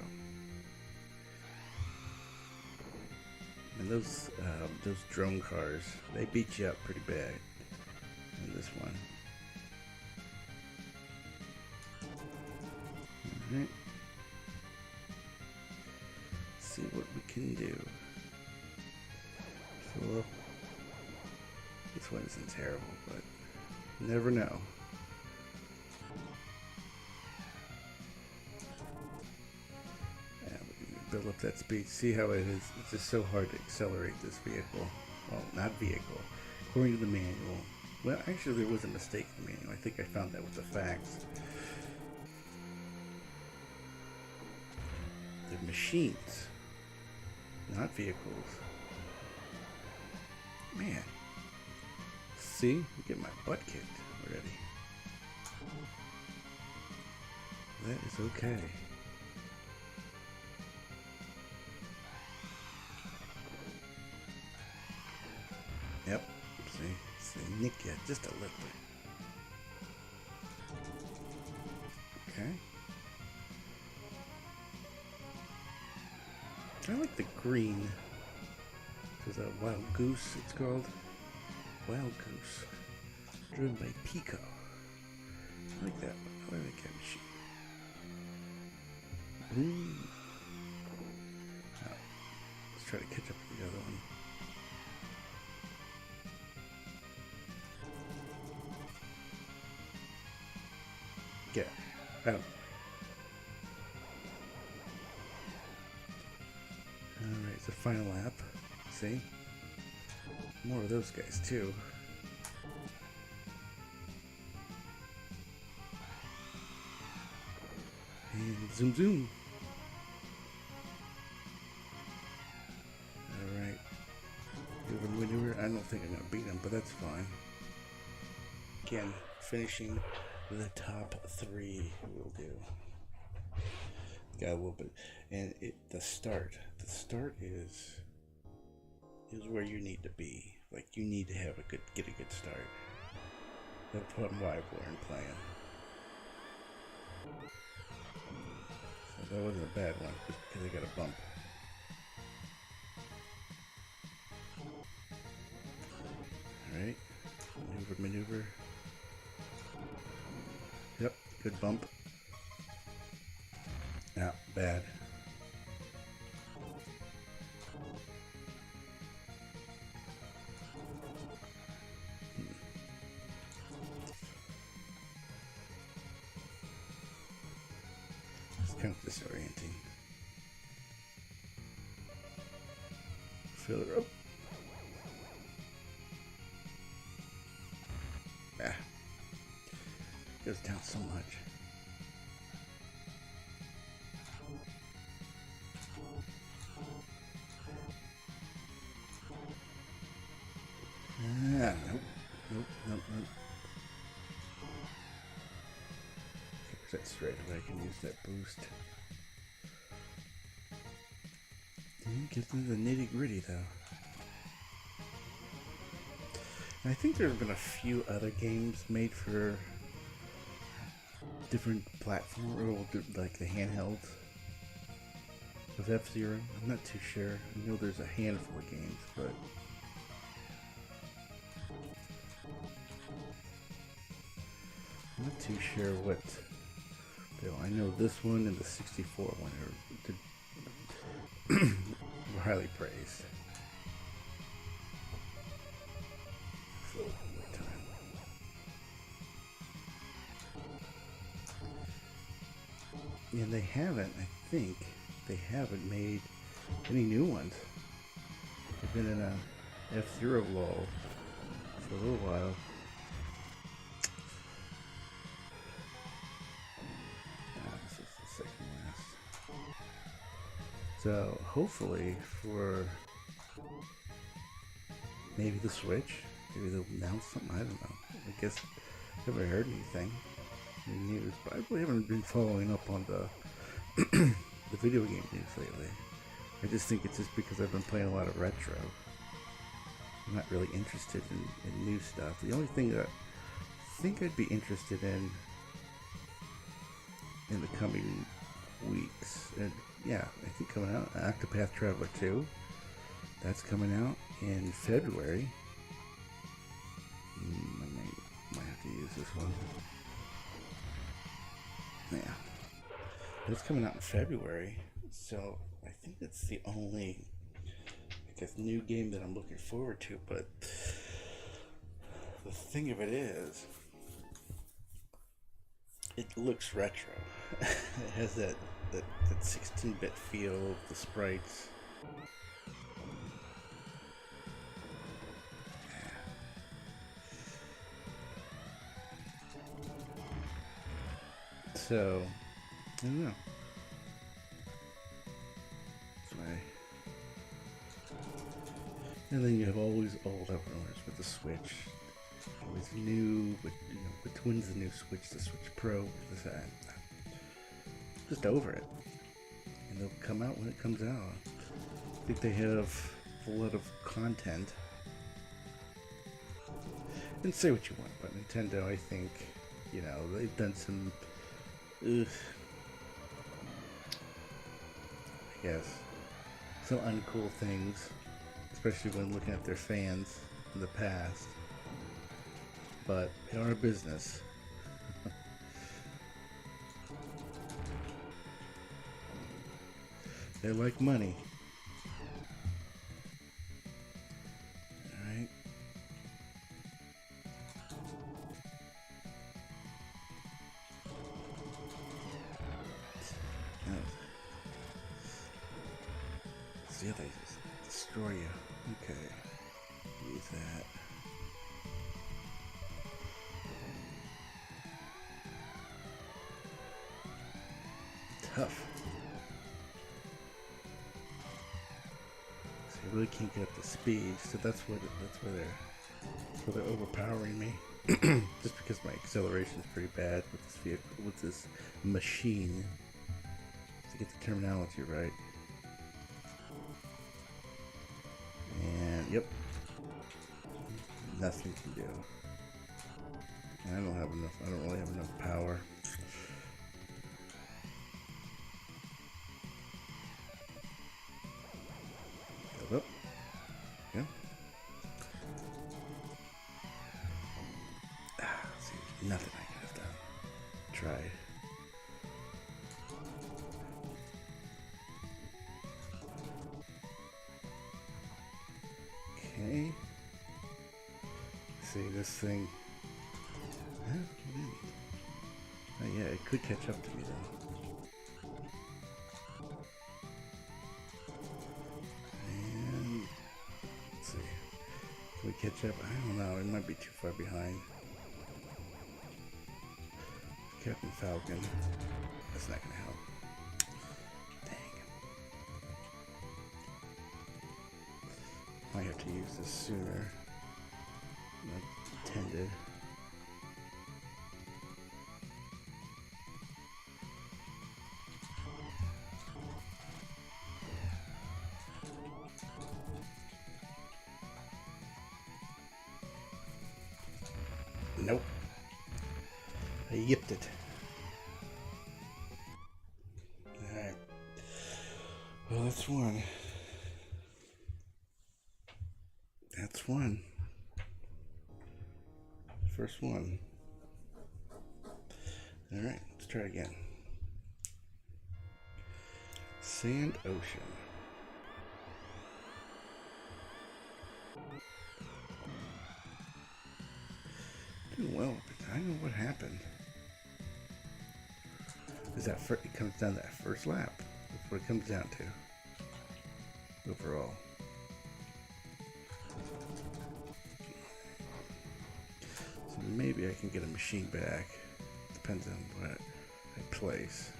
And those drone cars, they beat you up pretty bad in this one. Alright. See what we can do. So, this one isn't terrible, but you never know. Yeah, we can build up that speed. See how it is? It's just so hard to accelerate this vehicle. Well, not vehicle. According to the manual. Well, actually, there was a mistake in the manual. I think I found that with the facts. They're machines, not vehicles. Man, see, I'm getting my butt kicked already. That is okay. Yep, see, nick ya just a little bit. Okay. I like the green. There's a wild goose, it's called. Wild Goose. Driven by Pico. I like that one. I like that machine. Boom. Oh, let's try to catch up with the other one. Get out. Alright, it's the final lap. See? More of those guys too. And zoom zoom. Alright. Maneuver. I don't think I'm gonna beat him, but that's fine. Again, finishing the top 3 will do. Got a little bit, and the start is where you need to be. Like, you need to have get a good start. That's what why I've learned playing. So that wasn't a bad one, just because I got a bump. Alright, maneuver. Yep, good bump. Yeah, bad. It's kind of disorienting. Fill her up. Ah. Goes down so much. Ah, nope. Keep that straight away. I can use that boost. Didn't get into the nitty gritty though. And I think there's been a few other games made for different platforms, like the handhelds of F-Zero. I'm not too sure. I know there's a handful of games, but I'm not too sure what. I know this one and the 64 one were highly praised. And they haven't, I think, they haven't made any new ones. They've been in a F-Zero lull for a little while. This is the second last. So hopefully for maybe the Switch, maybe they'll announce something, I don't know. I guess I haven't heard anything. News, but I really haven't been following up on the the video game news lately. I just think it's just because I've been playing a lot of retro. I'm not really interested in new stuff. The only thing that I think I'd be interested in the coming weeks, and yeah, I think coming out, Octopath Traveler 2. That's coming out in February. I might have to use this one. Yeah, it's coming out in February, so I think that's the only, I guess, new game that I'm looking forward to. But the thing of it is, it looks retro. It has that 16-bit feel, the sprites. So, I don't know. That's why. And then you have always old uprunners with the Switch. Always new, but which one's the new Switch? The Switch Pro? Just over it. And they'll come out when it comes out. I think they have a lot of content. And say what you want about Nintendo, I think, they've done some I guess some uncool things, especially when looking at their fans in the past. but they are a business. They like money. Alright. See how they destroy you. Okay. Use that. Tough. So I really can't get up to speed, so that's where they're overpowering me. Just because my acceleration is pretty bad with this vehicle, with this machine. To get the terminology right. And yep, nothing can do. I don't have enough. I don't really have enough power. Go up. Yeah. See, nothing I could have done. Tried. Okay. See this thing. Huh? Oh yeah, it could catch up to me though. And let's see. Can we catch up? I don't know. It might be too far behind. Captain Falcon. That's not gonna help. Dang. Might have to use this sooner than intended. Nope. I yipped it. Alright. Well, that's one. That's one. First one. Alright, let's try again. Sand Ocean. Doing well, but I don't know what happened. Is that it comes down to that first lap? That's what it comes down to. Overall. So maybe I can get a machine back. Depends on what I place.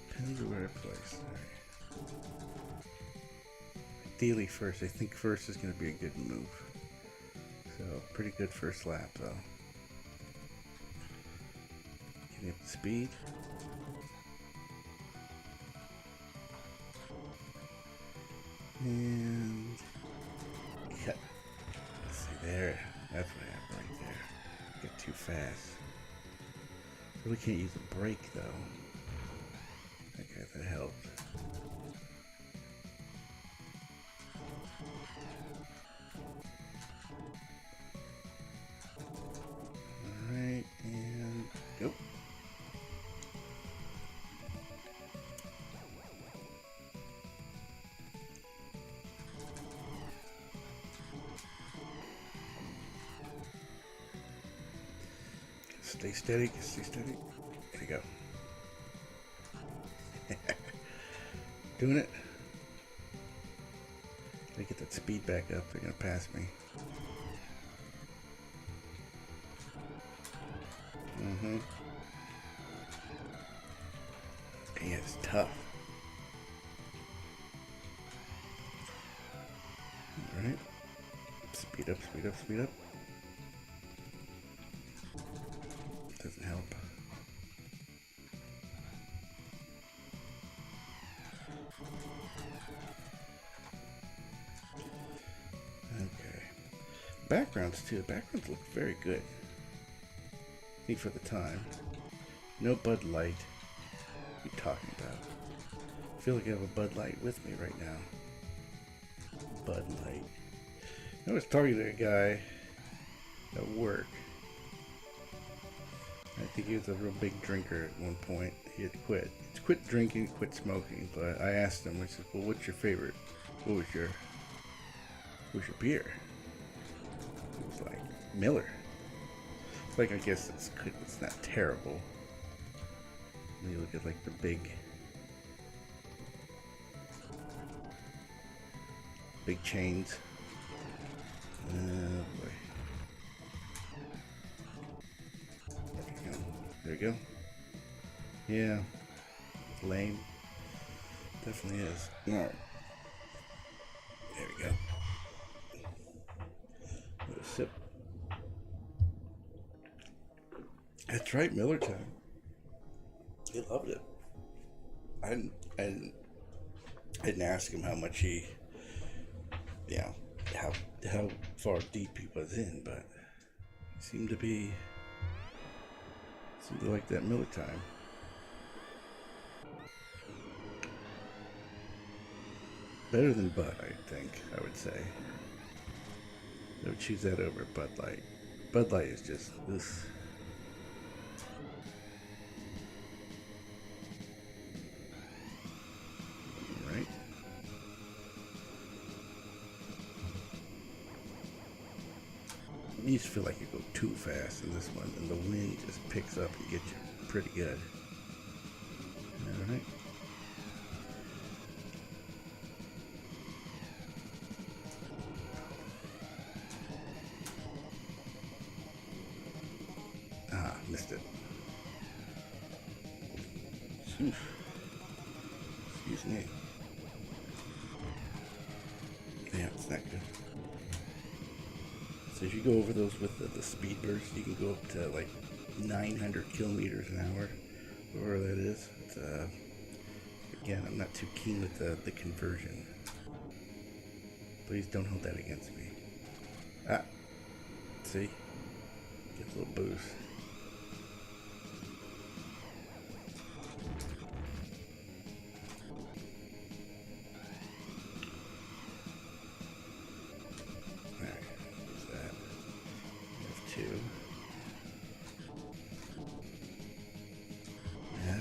Depends on where I place. All right. Ideally first. I think first is going to be a good move. So pretty good first lap though. Getting up to speed. And cut. Let's see there. That's what happened right there. Get too fast. Really can't use a brake though. Okay, that helped. Alright, and go. Stay steady, stay steady. There you go. Doing it. Gotta get that speed back up. They're gonna pass me. Yeah, it's tough. Alright. Speed up, speed up, speed up. Doesn't help. Okay. Backgrounds too. The backgrounds look very good. I think for the time. No Bud Light. What are you talking about? feel like I have a Bud Light with me right now. Bud Light. I was talking to a guy at work. I think he was a real big drinker at one point. He had quit. He'd quit drinking, quit smoking. But I asked him, I said, well, what's your favorite? What was your beer? It was like Miller. Like, I guess it's not terrible. When you look at like the big chains. Boy. There you go. Yeah. Lame. Definitely is. Alright. There we go. Another sip. That's right, Miller time. He loved it. I didn't ask him how much he, you know, how far deep he was in, but he seemed to like that Miller time. Better than Bud, I think, I would say. I would choose that over Bud Light. Bud Light is just this. Right? You just feel like you go too fast in this one, and the wind just picks up and gets you pretty good. Alright. Missed it. Excuse me. Yeah, it's not good. So if you go over those with the speed burst, you can go up to like 900 kilometers an hour, whatever that is. It's, again, I'm not too keen with the conversion. Please don't hold that against me. Ah, see? Get a little boost. Yeah,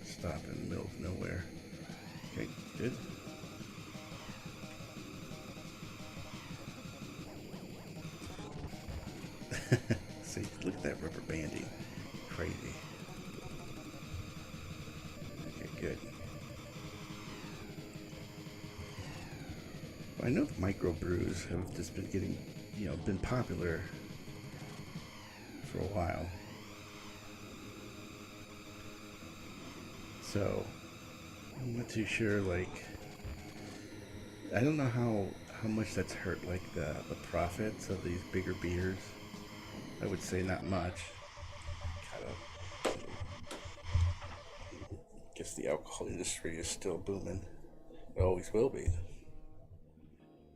stop in the middle of nowhere. Okay, good. See, look at that rubber banding. Crazy. Okay, good. Well, I know the microbrews have just been getting, been popular for a while. So, I'm not too sure, like, I don't know how much that's hurt, like, the profits of these bigger beers. I would say not much. Guess the alcohol industry is still booming. It always will be.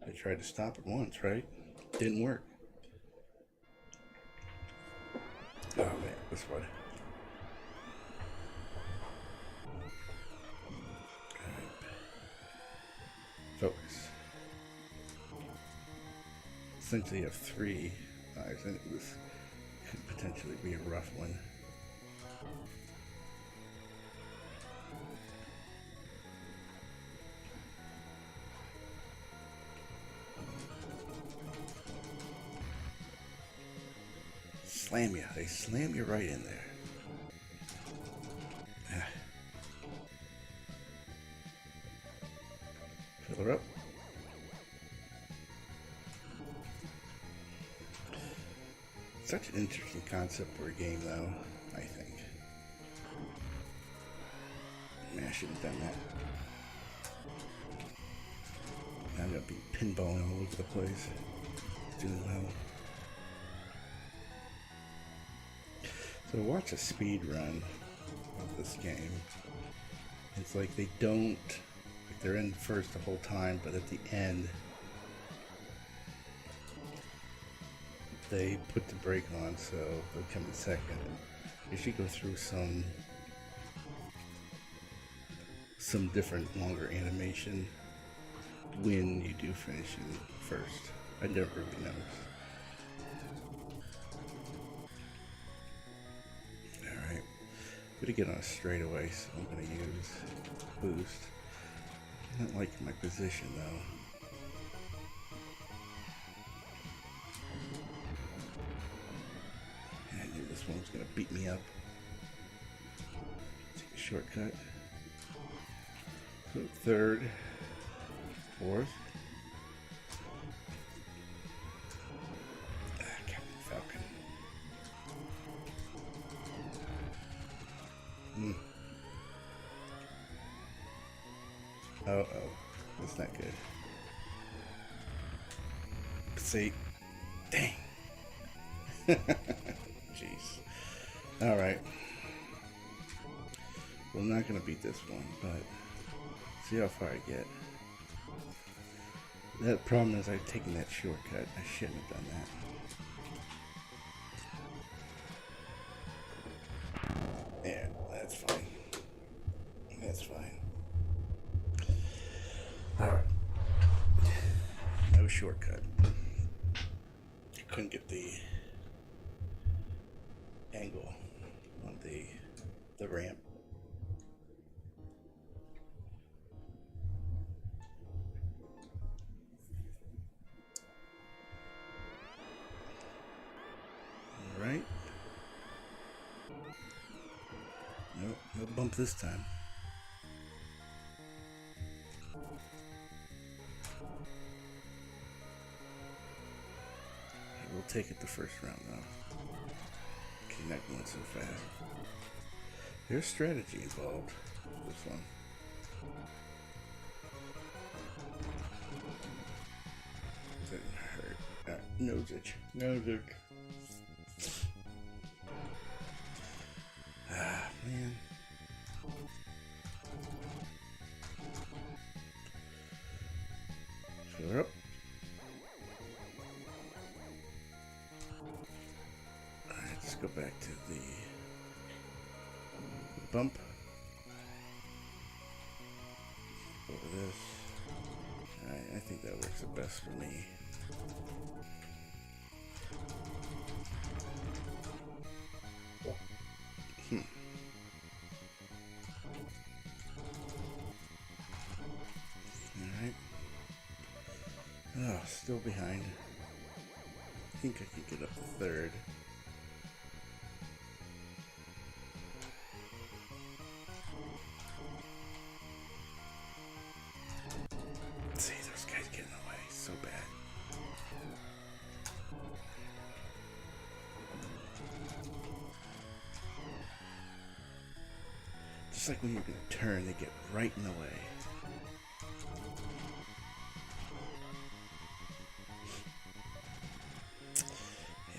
I tried to stop it once, right? Didn't work. Oh man, this one. Focus. Essentially, you have 3 eyes, and this could potentially be a rough one. Slam you. They slam you right in there. Fill her up. Such an interesting concept for a game, though, I think. Man, I should have done that. I'm going to be pinballing all over the place. Doing well. So to watch a speed run of this game, it's like they don't, like they're in first the whole time, but at the end, they put the brake on, so they'll come in second. You should go through some some different longer animation when you do finish it first. I never really noticed. Alright, I'm gonna get on a straightaway, so I'm gonna use boost. I don't like my position though. I knew this one was gonna beat me up. Take a shortcut. So third, fourth. Captain Falcon. Oh, that's not good. See, dang. Jeez. All right. Well, I'm not gonna beat this one, but see how far I get. That problem is I've taken that shortcut. I shouldn't have done that. Yeah, that's fine. That's fine. Alright. No shortcut. I couldn't get the angle on the ramp. Alright. Nope, no bump this time. We'll take it the first round though. Okay, not going so fast. There's strategy involved with this one. Didn't hurt. Nose itch. Nose itch. Ah, man. Sure up. Alright, let's go back to the bump. Over this. Alright, I think that works the best for me. Alright. Oh, still behind. I think I can get up to third. See, those guys get in the way so bad. Just like when you're gonna turn, they get right in the way.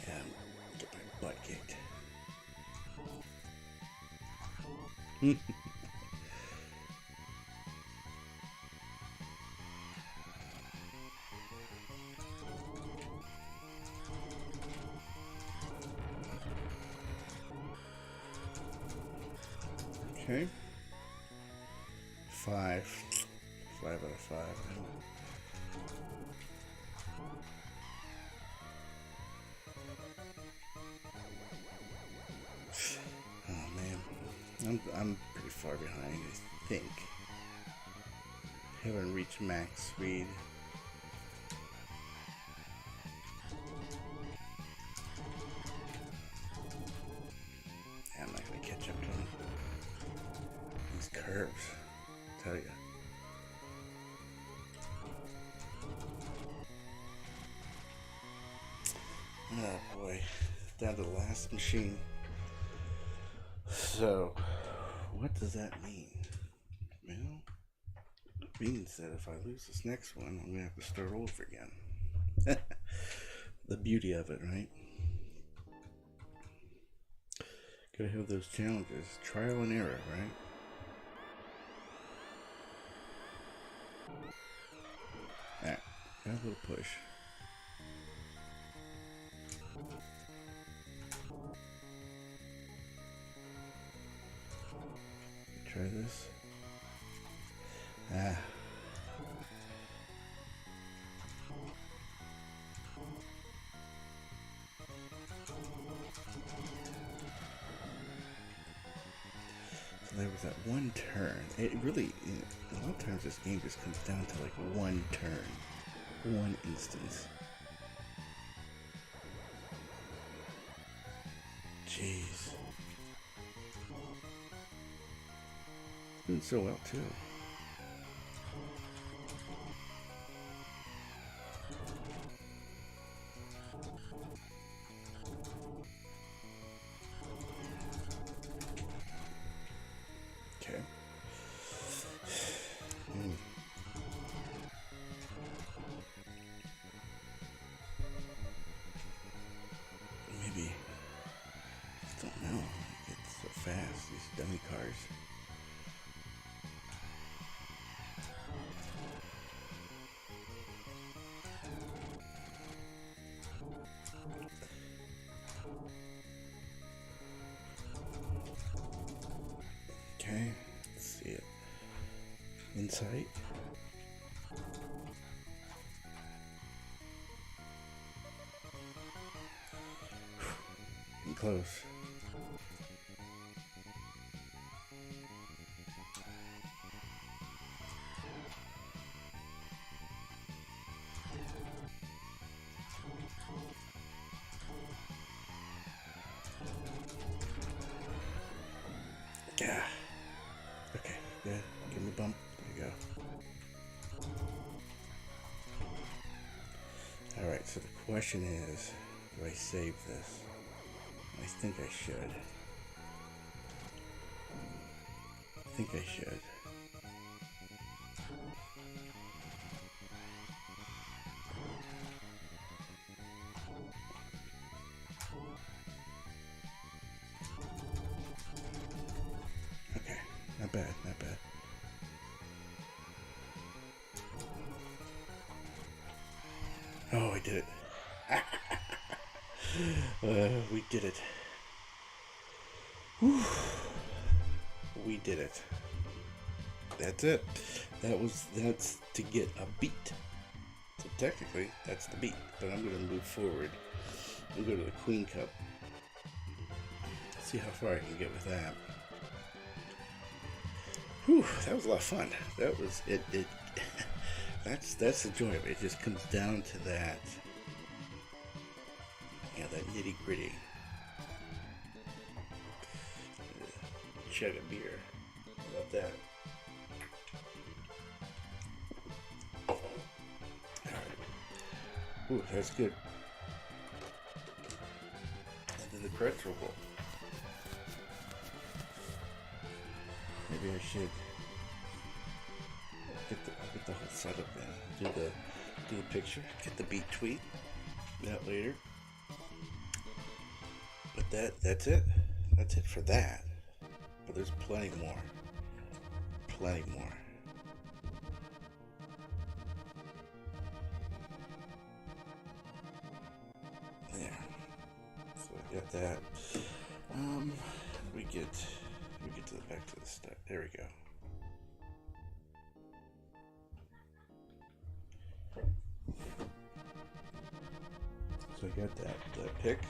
Yeah, get my butt kicked. Okay. 5 out of 5. Oh man, I'm pretty far behind. I think. Haven't reached max speed. I'm not gonna catch up to him. These curves, I tell you. Oh boy, down to the last machine. So, what does that mean? Well, it means that if I lose this next one, I'm gonna have to start over again. The beauty of it, right? Gotta have those challenges. Trial and error, right? Alright, got a little push. Try this. Ah. So there was that one turn. It really, a lot of times this game just comes down to like one turn, one instance. Jeez. Doing so well too. Okay. Maybe. I don't know. It's so fast, these dummy cars. Okay, let's see it. Insight. Getting close. Yeah. Okay, good. Give me a bump. There you go. Alright, so the question is, do I save this? I think I should. I think I should. Okay, not bad, not bad. Oh, I did it. We did it. Whew. We did it. That's it. That's to get a beat. So technically, that's the beat. But I'm going to move forward and go to the Queen Cup. See how far I can get with that. Whew, that was a lot of fun. That was it. That's the joy of it. It just comes down to that. Yeah, that nitty gritty. Chug a beer. How about that? Alright. Ooh, that's good. And then the pretzel bowl. Maybe I should get the whole setup in. Do the picture. Get the beat tweet. That later. But that's it. That's it for that. But there's plenty more. Plenty more. There. So I got that. We get to the back to the start. There we go. So I got that pick.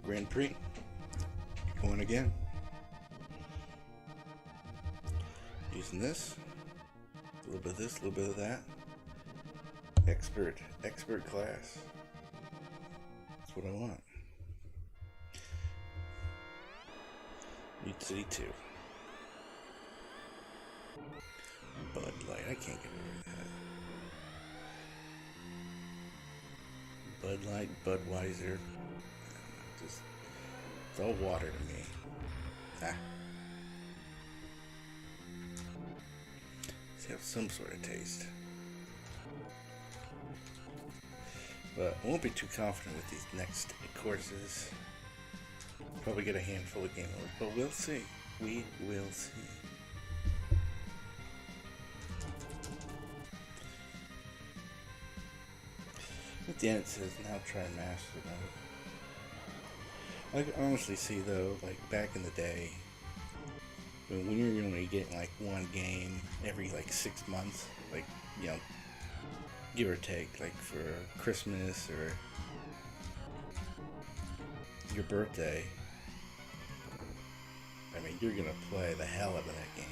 Grand Prix. Going again. Using this. A little bit of this, a little bit of that. Expert class. That's what I want. Need City 2. Bud Light. I can't get rid of that. Bud Light, Budweiser. Just, it's all water to me. Ah. Let's have some sort of taste. But I won't be too confident with these next courses. Probably get a handful of game modes, but we'll see. We will see. At the end it says now try master mode. I can honestly see though, like back in the day, But when you're only getting like one game every like 6 months, like, you know, give or take, like for Christmas or your birthday, I mean, you're gonna play the hell out of that game.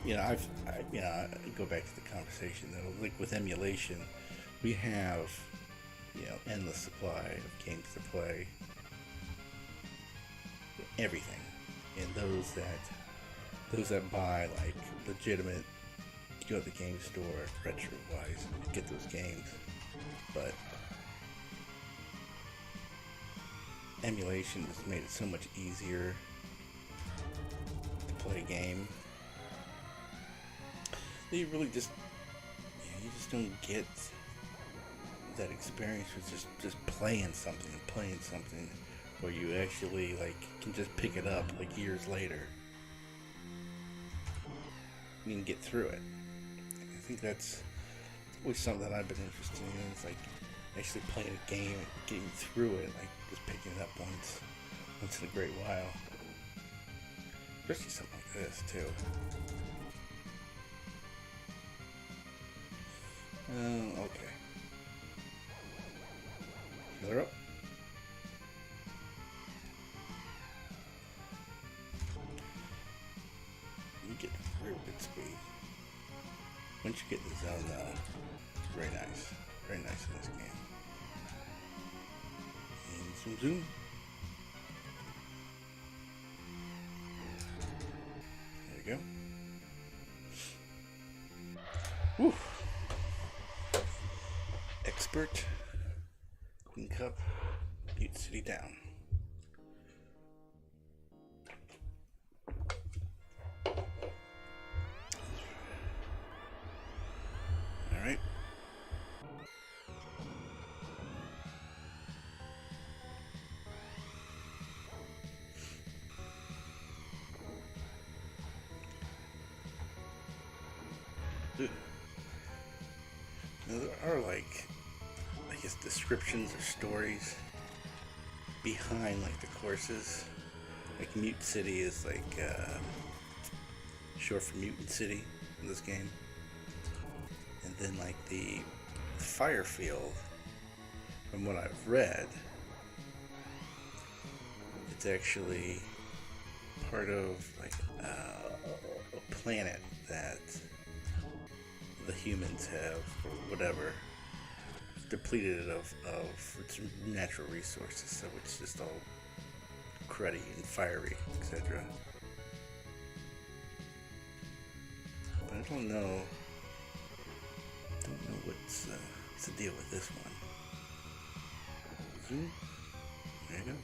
You know, I go back to the conversation though. Like with emulation, we have, you know, endless supply of games to play. Everything, and those that buy like legitimate, go to the game store retro wise, get those games. But emulation has made it so much easier to play a game. You really just, you just don't get that experience with just playing something where you actually like can just pick it up like years later. You can get through it. I think that's always something that I've been interested in. It's like actually playing a game and getting through it, like just picking it up once in a great while. Especially something like this too. Okay. Heal her up. You get real good speed. Once you get in the zone though, it's very nice. Very nice in this game. And zoom zoom. There you go. Woo! Expert, Queen Cup, Butte City down. Alright. Now there are like, I guess, descriptions or stories behind like the courses. Like Mute City is like short for Mutant City in this game. And then like the fire field, from what I've read, it's actually part of like a planet that the humans have, or whatever, depleted it of its natural resources, so it's just all cruddy and fiery, etc. But I don't know what's the deal with this one. Zoom. There you go.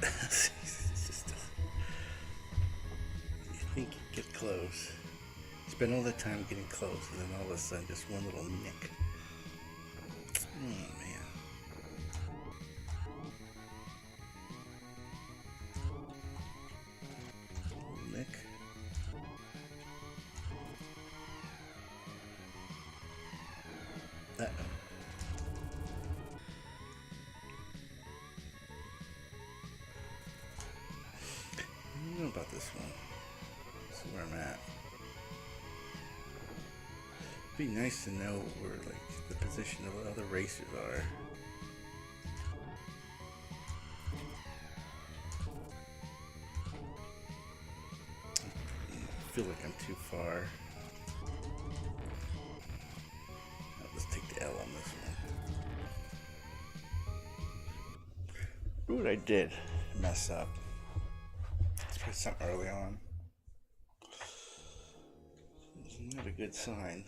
It's just you think you get close, spend all that time getting close, and then all of a sudden just one little nick. Oh man. Little nick. Uh-oh. I don't know about this one. This is where I'm at. It'd be nice to know where like the position of the other racers are. I feel like I'm too far. Let's take the L on this one. Ooh, I did mess up. It's probably something early on. It's not a good sign.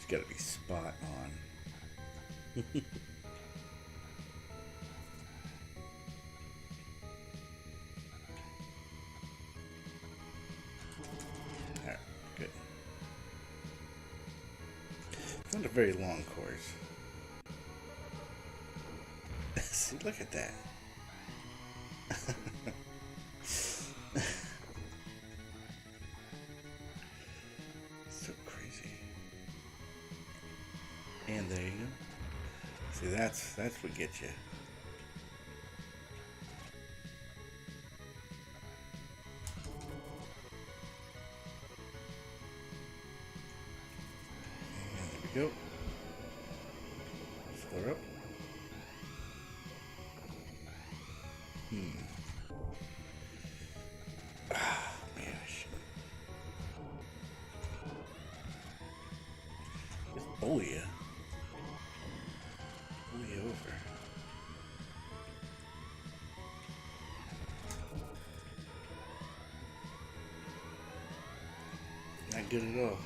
Gotta be spot on. not a very long course. See, look at that. So crazy. And there you go. See, that's what gets you. And there we go. Floor up. Ah, gosh. Just bully you. Bully you over. Not good at all.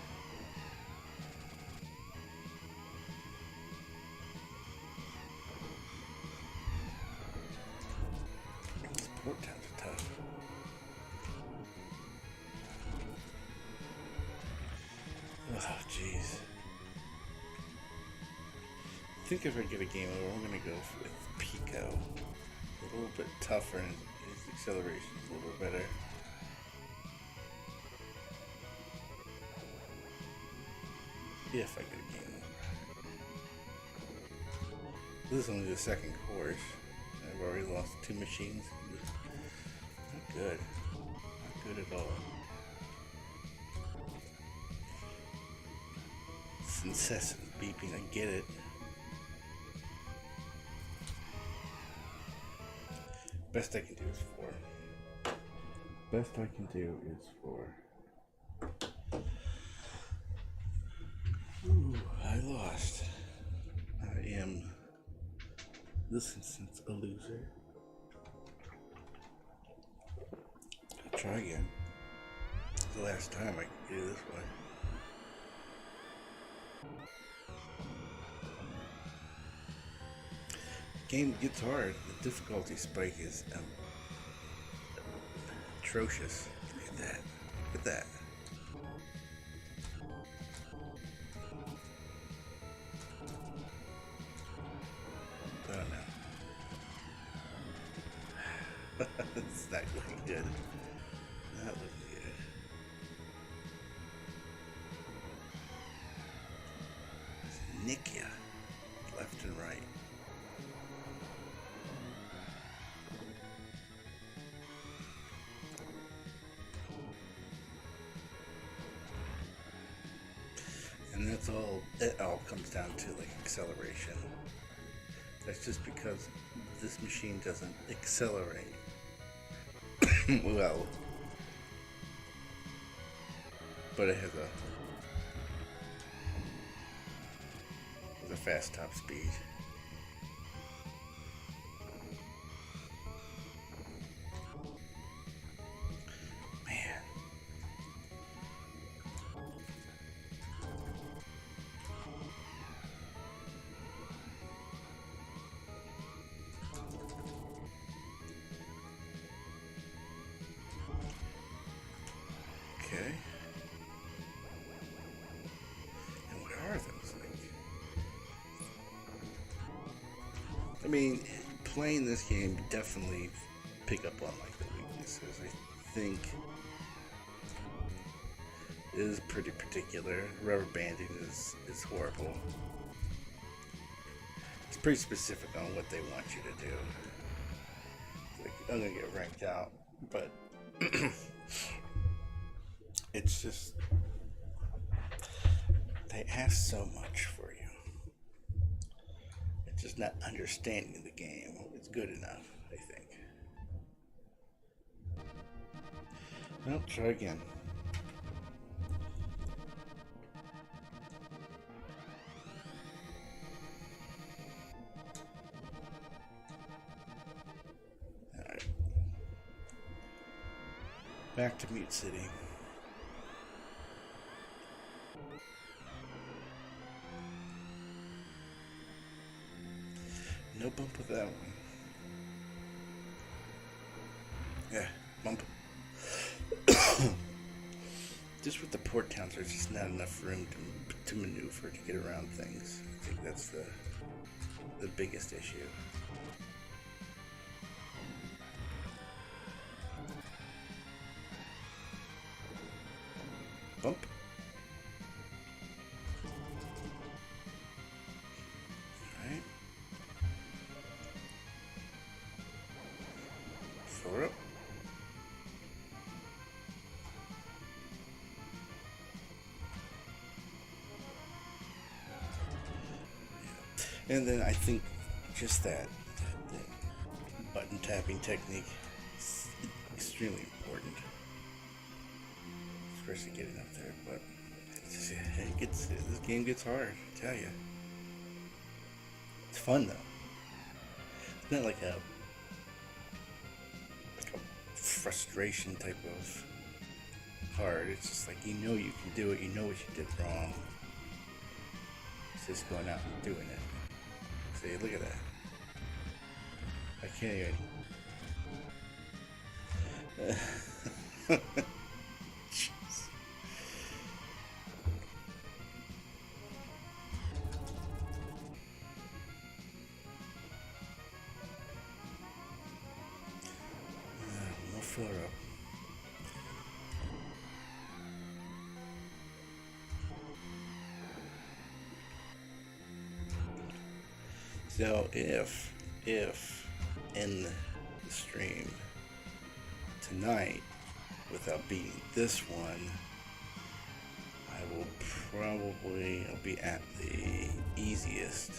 These port towns are tough. Oh, jeez. I think if I get a game over, I'm going to go with Pico. A little bit tougher and his acceleration is a little better. If I get a game over. This is only the second course. I've already lost 2 machines. Not good. Not good at all. It's incessant beeping, I get it. Best I can do is 4. Best I can do is 4. Ooh, I lost. I am, this instance, a loser. I'll try again. It's the last time I can do this way. Game gets hard. The difficulty spike is atrocious. Look at that. Look at that. I don't know. It's not looking good. Not looking good. Just nick ya left and right. And that's all, it all comes down to like acceleration. That's just because this machine doesn't accelerate well, but it has a fast top speed. Man. Okay. And what are those like? I mean, playing this game definitely pick up on like the weaknesses. I think it is pretty particular. Rubber banding is horrible. It's pretty specific on what they want you to do. Like, I'm gonna get ranked out, but it's just they ask so much for you. It's just not understanding the game. It's good enough, I think. Well, try again. Alright. Back to Mute City. No bump with that one. Yeah, bump. just with the port towns, there's just not enough room to maneuver to get around things. I think that's the biggest issue. Bump. Alright. Throw up. And then I think just that button tapping technique is extremely important, especially getting up there. But this game gets hard, I tell you. It's fun though. It's not like a frustration type of hard. It's just like you know you can do it. You know what you did wrong. It's just going out and doing it. See, look at that. I can't even. Jeez. More filler up. So if in the stream tonight, without beating this one, I will probably be at the easiest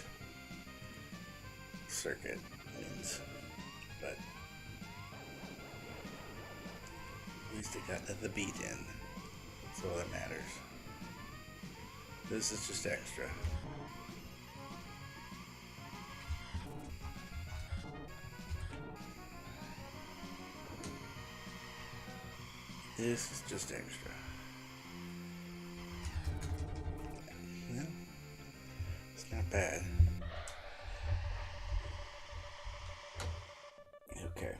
circuit wins, but at least I got the beat in. That's all that matters. This is just extra. This is just extra. No, it's not bad. Okay.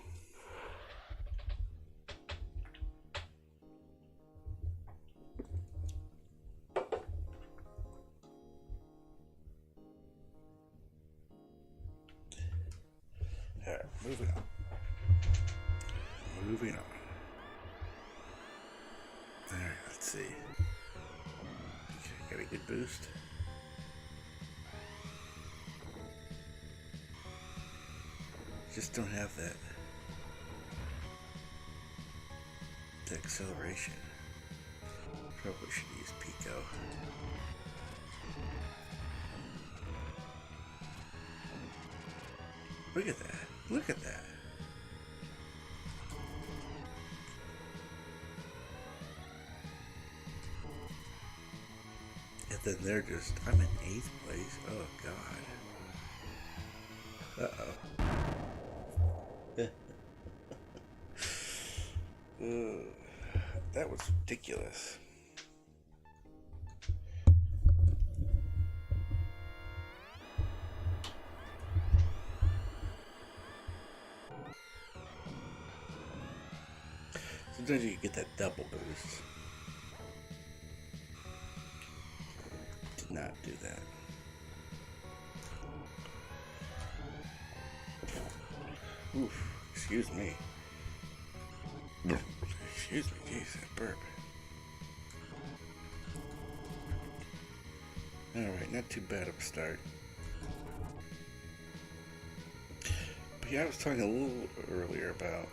Alright, moving on. Moving on. Alright, let's see. Okay, got a good boost. Just don't have that acceleration. Probably should use Pico. Look at that. Look at that. And then they're just, I'm in 8th place. Oh, God. Uh-oh. That was ridiculous. Sometimes you get that double boost. Did not do that. Oof, excuse me. Excuse me, jeez, that burp. Alright, not too bad of a start. But yeah, I was talking a little earlier about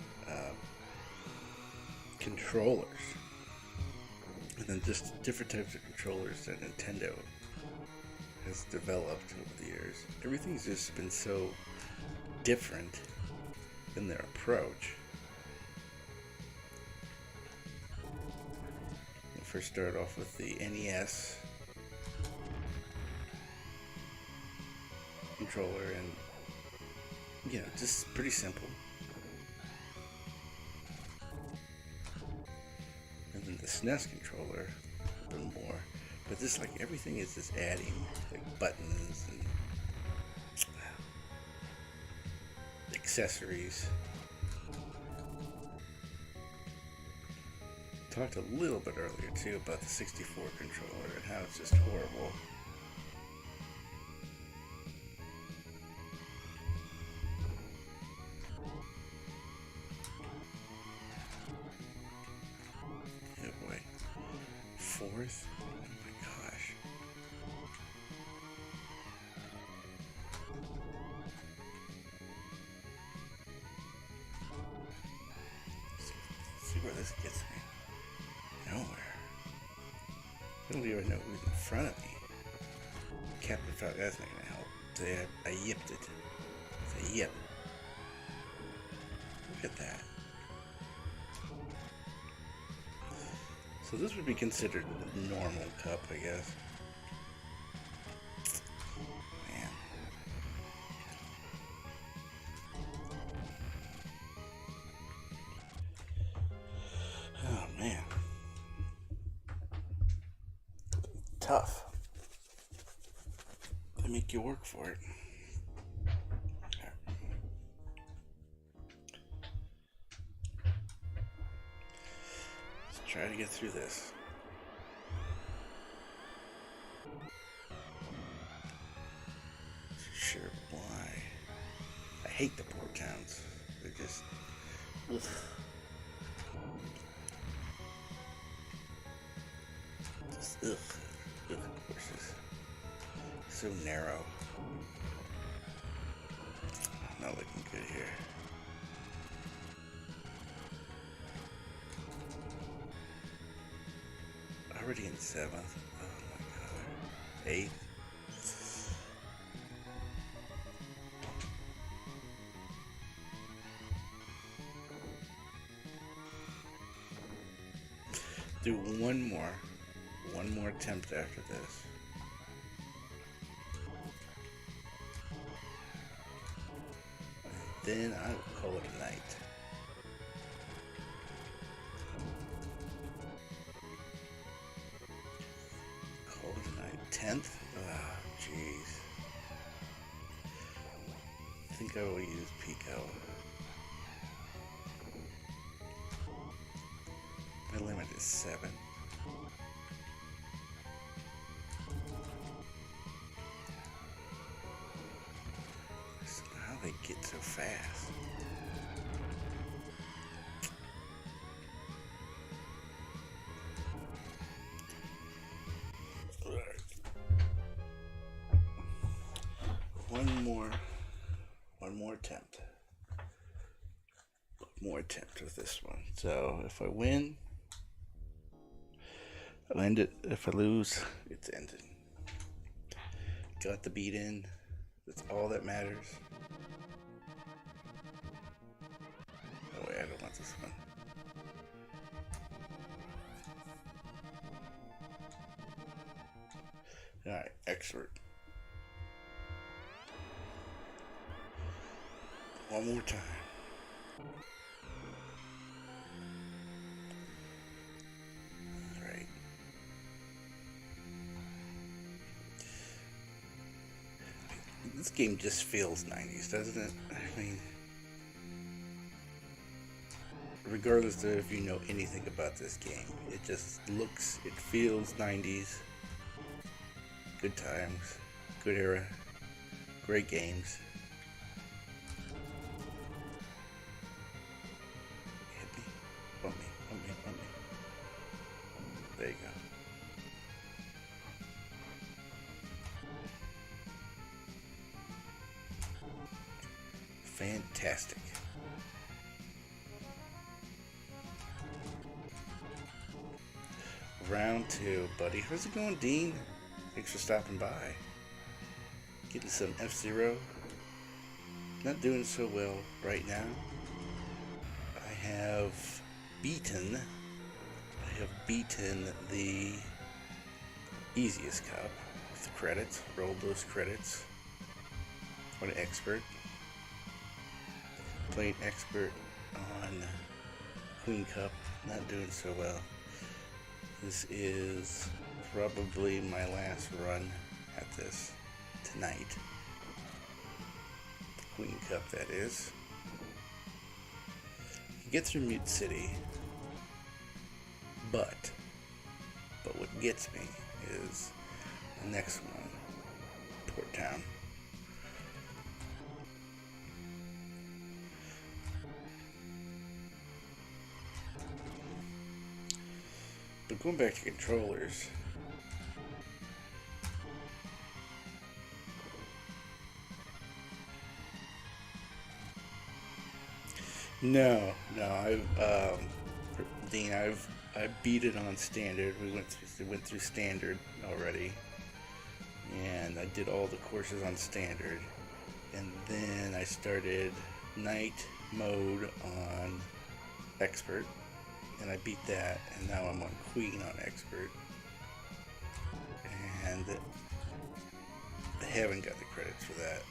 controllers. And then just different types of controllers that Nintendo has developed over the years. Everything's just been so different in their approach. I first started off with the NES controller, and you know, just pretty simple. And then the SNES controller, a bit more, but this, like, everything is just adding like buttons and accessories talked a little bit earlier too about the 64 controller and how it's just horrible. Oh boy. Fourth? Oh my gosh. Let's see where this gets me. Nowhere. I don't even know who's in front of me. Captain Falcon, that's not gonna help. So yeah, I yipped it. It's a yip. Look at that. So this would be considered a normal cup, I guess. Man. Oh man. Tough. They make you work for it. Let's try to get through this. Sure, why? I hate the port towns. They're just... ugh. Just ugh. Ugh, horses. So narrow. Not looking good here. Already in 7th. Oh my god. 8th. Do one more attempt after this. Then I will call it a night. Call it a night. 10th? Ah, jeez. I think I will use Pico. My limit is 7. How they get so fast? One more attempt. One more attempt with this one. So if I win, I'll end it. If I lose, it's ended. Got the beat in. That's all that matters. Oh wait, I don't want this one. Alright, expert. One more time. Right. This game just feels 90s, doesn't it? I mean, regardless of if you know anything about this game, it just looks, it feels 90s. Good times, good era, great games. Hit me, bump me, bump me, bump me. There you go. Fantastic. Round 2, buddy. How's it going, Dean? Thanks for stopping by. Getting some F-Zero. Not doing so well right now. I have beaten the easiest cup with the credits. Rolled those credits. What an expert. Playing expert on Queen Cup. Not doing so well. This is probably my last run at this tonight. The Queen Cup, that is. You get through Mute City, But what gets me is the next one, Port Town. But going back to controllers, no, Dean, I beat it on standard. We went through standard already, and I did all the courses on standard, and then I started night mode on expert, and I beat that, and now I'm on Queen on expert, and I haven't got the credits for that.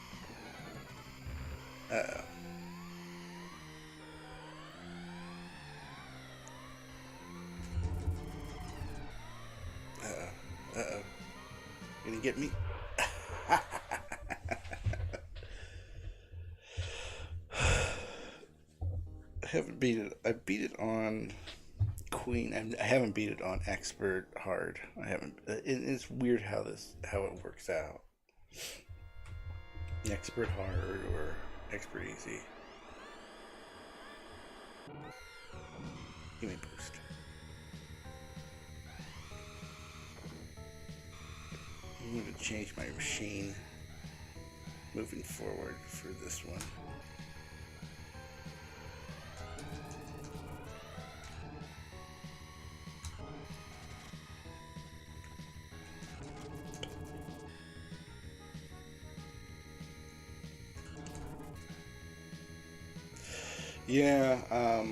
Uh-oh. Uh-oh. Gonna get me? I haven't beat it. I beat it on Queen. I haven't beat it on expert hard. I haven't. It's weird how it works out. Expert hard or expert easy. Give me a boost. I'm going to change my machine moving forward for this one. Yeah,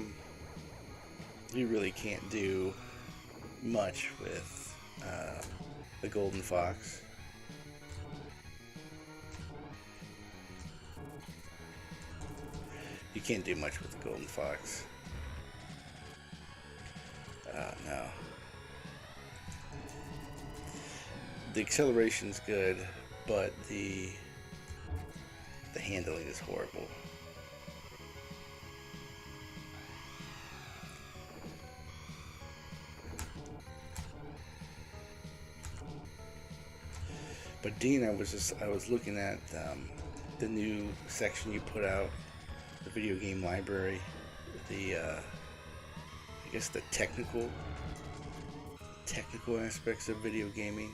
you really can't do much with the Golden Fox. You can't do much with the Golden Fox. No. The acceleration's good, but the handling is horrible. But Dean, I was looking at the new section you put out, the video game library, I guess the technical aspects of video gaming.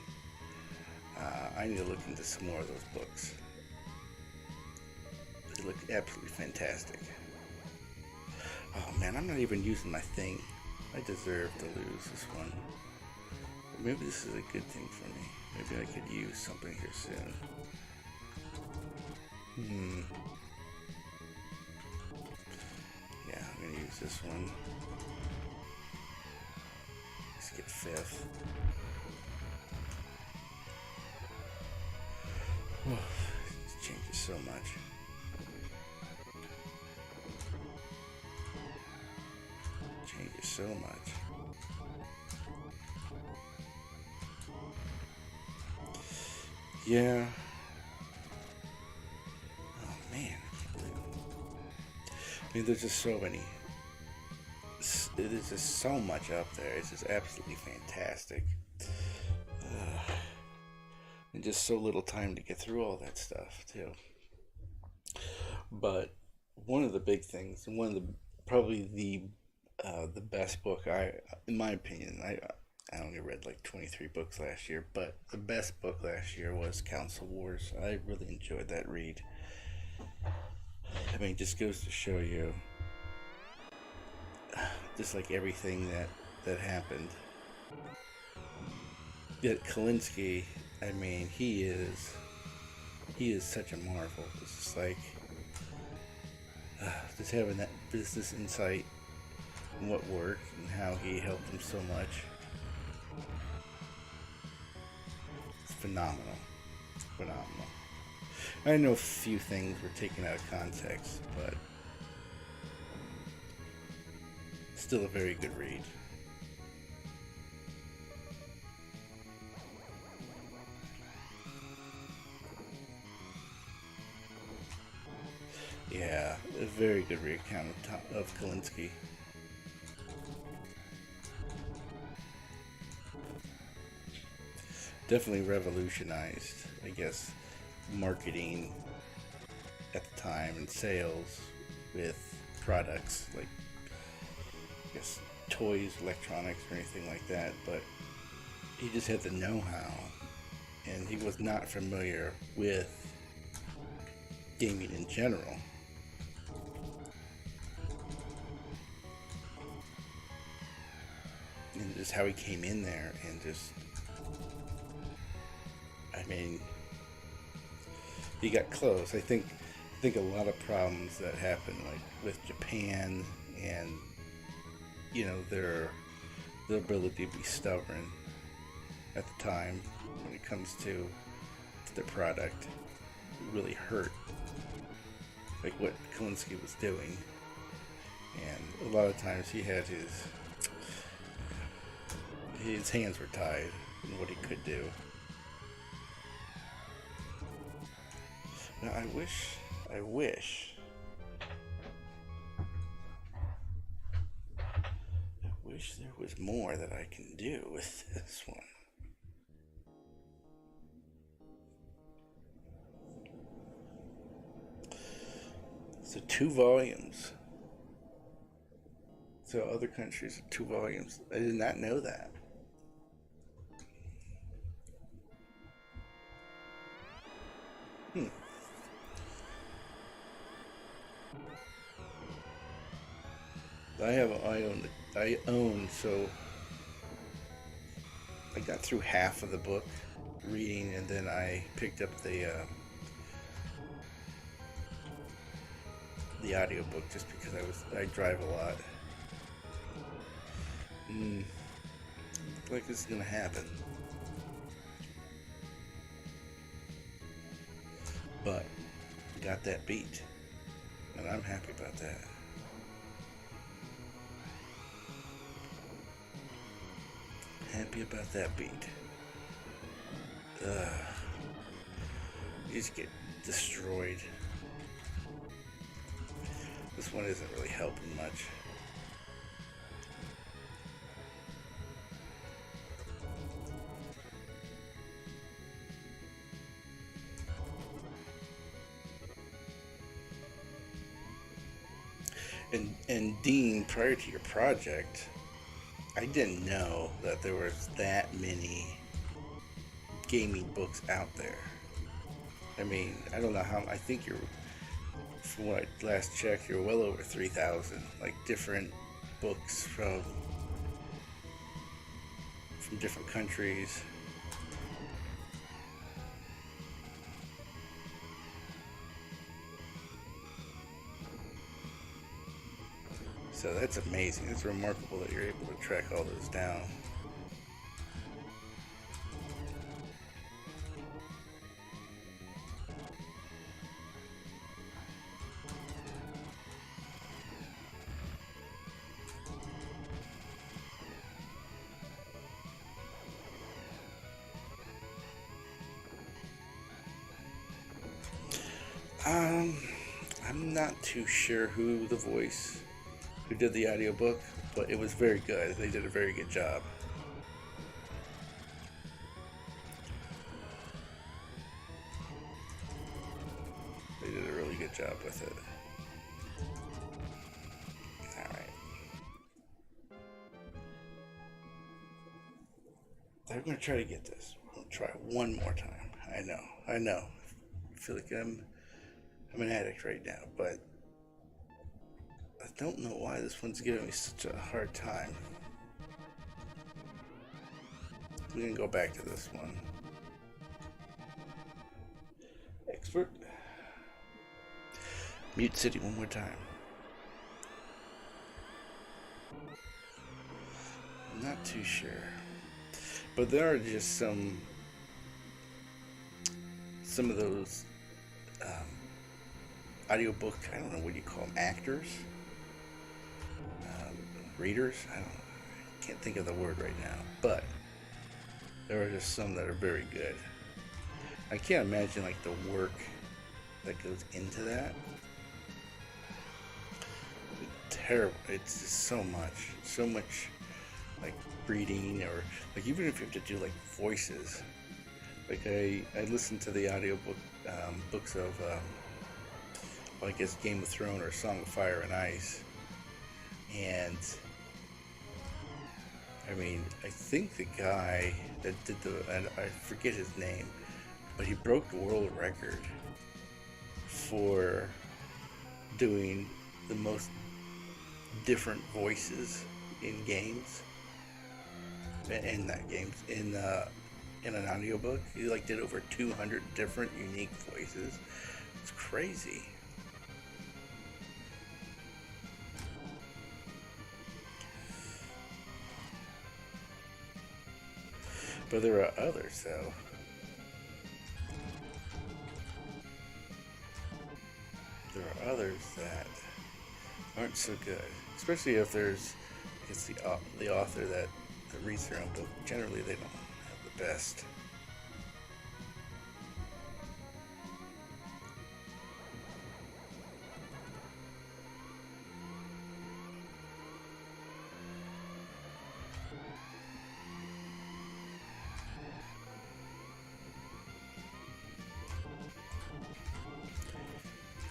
I need to look into some more of those books. They look absolutely fantastic. Oh man, I'm not even using my thing. I deserve to lose this one. But maybe this is a good thing for me. Maybe I could use something here soon. Yeah, I'm gonna use this one. Let's get 5th. It changes so much. Changes so much. Yeah. Oh man. I mean, there's just so many. There's just so much up there. It's just absolutely fantastic. And just so little time to get through all that stuff too. But one of the big things, and one of the probably the best book in my opinion, I only read like 23 books last year, but the best book last year was Council Wars. I really enjoyed that read. I mean, it just goes to show you, just like everything that happened. Yet Kalinske, I mean, he is such a marvel. It's just like just having that business insight and what worked and how he helped him so much. It's phenomenal. Phenomenal. I know a few things were taken out of context, but still a very good read. Yeah, a very good recount of Kalinske. definitely revolutionized, I guess, marketing at the time and sales with products like, I guess, toys, electronics, or anything like that. But he just had the know-how, and he was not familiar with gaming in general. And just how he came in there and just, I mean, he got close. I think a lot of problems that happened, like with Japan and, you know, their ability to be stubborn at the time when it comes to the product, really hurt, like what Kalinske was doing. And a lot of times he had his hands were tied in what he could do. Now I wish there was more that I can do with this one. So 2 volumes. So other countries are 2 volumes. I did not know that. I own, so I got through half of the book reading, and then I picked up the audiobook just because I drive a lot. Like this is gonna happen. But got that beat, and I'm happy about that. Happy about that beat. You just get destroyed. This one isn't really helping much. And Dean, prior to your project, I didn't know that there was that many gaming books out there. I mean, I don't know how, I think from what I last checked, you're well over 3,000, like different books from different countries. So that's amazing. It's remarkable that you're able to track all those down. I'm not too sure who did the audiobook, but it was very good. They did a very good job. They did a really good job with it. Alright. I'm going to try to get this. I'll try one more time. I know. I feel like I'm an addict right now, but I don't know why this one's giving me such a hard time. We can go back to this one. Expert. Mute City one more time. I'm not too sure. But there are just some of those audiobook, I don't know what you call them, actors? Readers? I can't think of the word right now, but there are just some that are very good. I can't imagine like the work that goes into that. Terrible. It's just so much like reading, or like even if you have to do like voices, Like I listened to the audiobook books of I guess Game of Thrones or Song of Fire and Ice, and I mean I think the guy that did and I forget his name, but he broke the world record for doing the most different voices in games, in that games in an audiobook. He like did over 200 different unique voices. It's crazy. But there are others though. There are others that aren't so good, especially if there's it's the author that reads their own book. Generally, they don't have the best.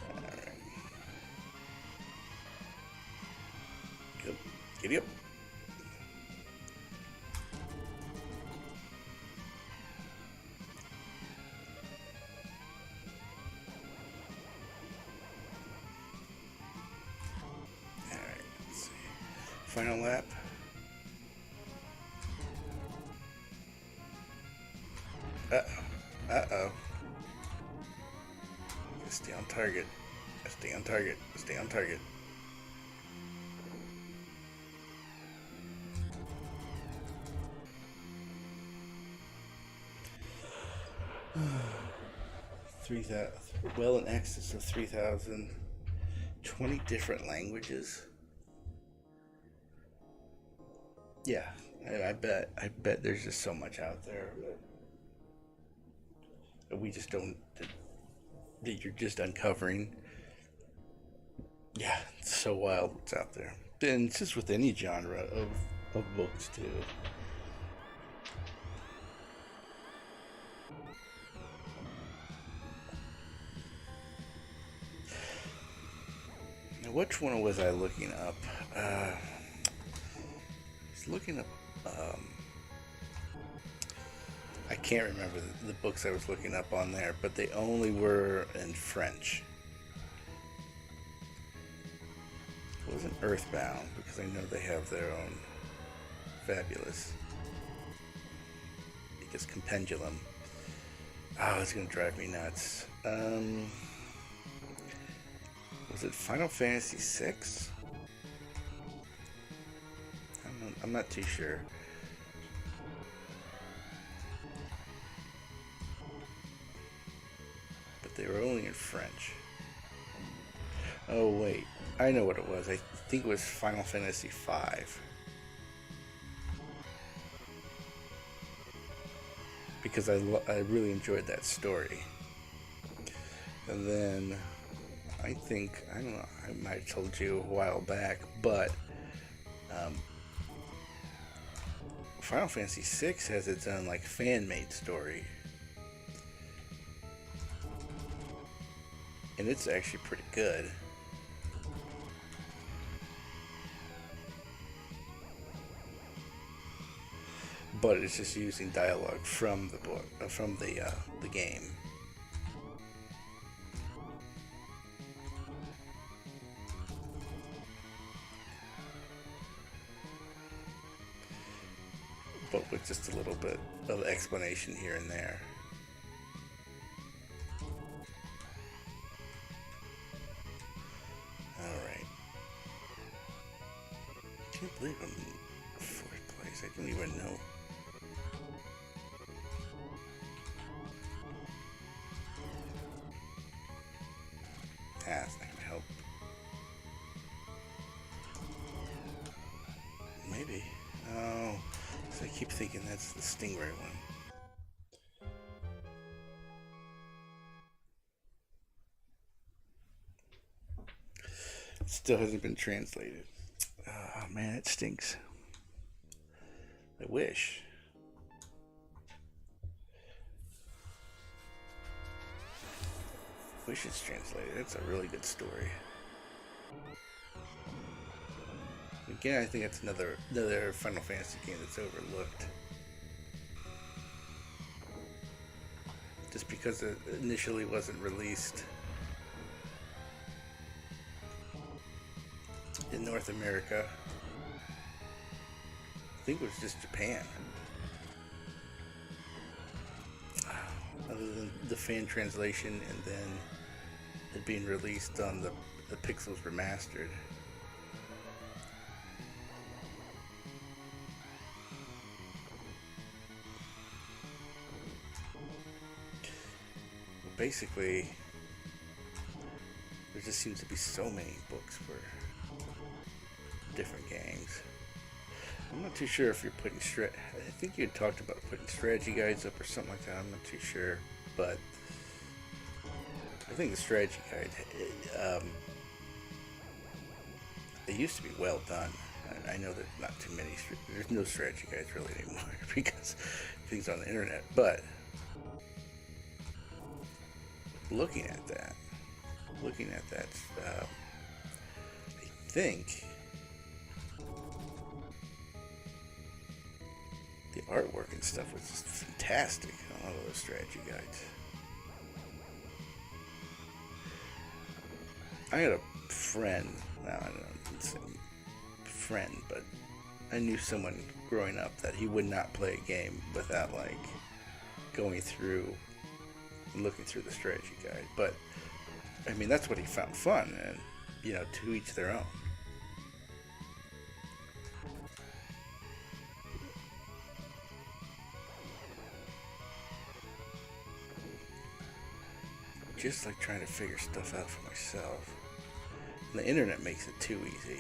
All right, good. Giddy up. Final lap. Uh-oh. Stay on target. Stay on target. Stay on target. Well in excess of 3,000. 20 different languages. Yeah, I bet there's just so much out there that we just don't, that you're just uncovering. Yeah, it's so wild what's out there. And it's just with any genre of books too. Now, which one was I looking up? Looking up I can't remember the books I was looking up on there, but they only were in French. It wasn't Earthbound, because I know they have their own fabulous, I guess, compendium. Oh, it's gonna drive me nuts. Was it Final Fantasy VI? I'm not too sure. But they were only in French. Oh wait, I know what it was. I think it was Final Fantasy V. Because I really enjoyed that story. And then I don't know, I might have told you a while back, but Final Fantasy VI has its own like fan-made story, and it's actually pretty good. But it's just using dialogue from the book, from the game. But with just a little bit of explanation here and there. Alright. I can't believe I'm in fourth place. I don't even know. That's not gonna help. Maybe. Oh. So I keep thinking that's the Stingray one. It still hasn't been translated. Oh man, it stinks. I wish. wish it's translated. It's a really good story. Again, I think it's another Final Fantasy game that's overlooked. Just because it initially wasn't released in North America. I think it was just Japan. Other than the fan translation and then it being released on the Pixels Remastered. Basically, there just seems to be so many books for different games. I'm not too sure if you're putting I think you had talked about putting strategy guides up or something like that. I'm not too sure, but I think the strategy guide, they used to be well done. I know there's not too many. There's no strategy guides really anymore because things on the internet, but looking at that, I think the artwork and stuff was just fantastic on all those strategy guides. I had a friend, well, I don't know, say friend, but I knew someone growing up that he would not play a game without like going through looking through the strategy guide. But I mean, that's what he found fun, and you know, to each their own. Just like trying to figure stuff out for myself. And the internet makes it too easy.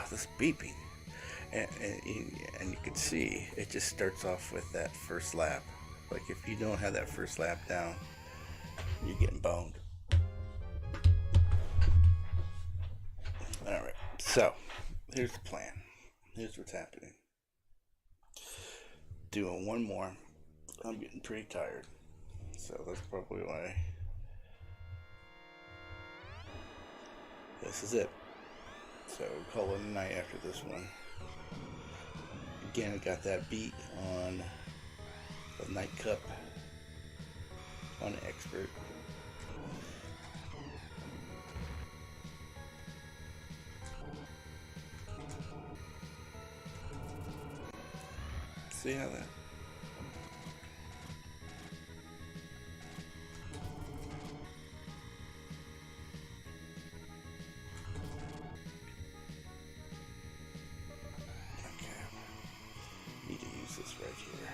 This beeping. And you can see it just starts off with that first lap. Like if you don't have that first lap down, you're getting boned. Alright, so here's the plan. Here's what's happening. Doing one more. I'm getting pretty tired, so that's probably why. This is it. So call it a night after this one. Again, I got that beat on the Night Cup on Expert. See how that. This right here.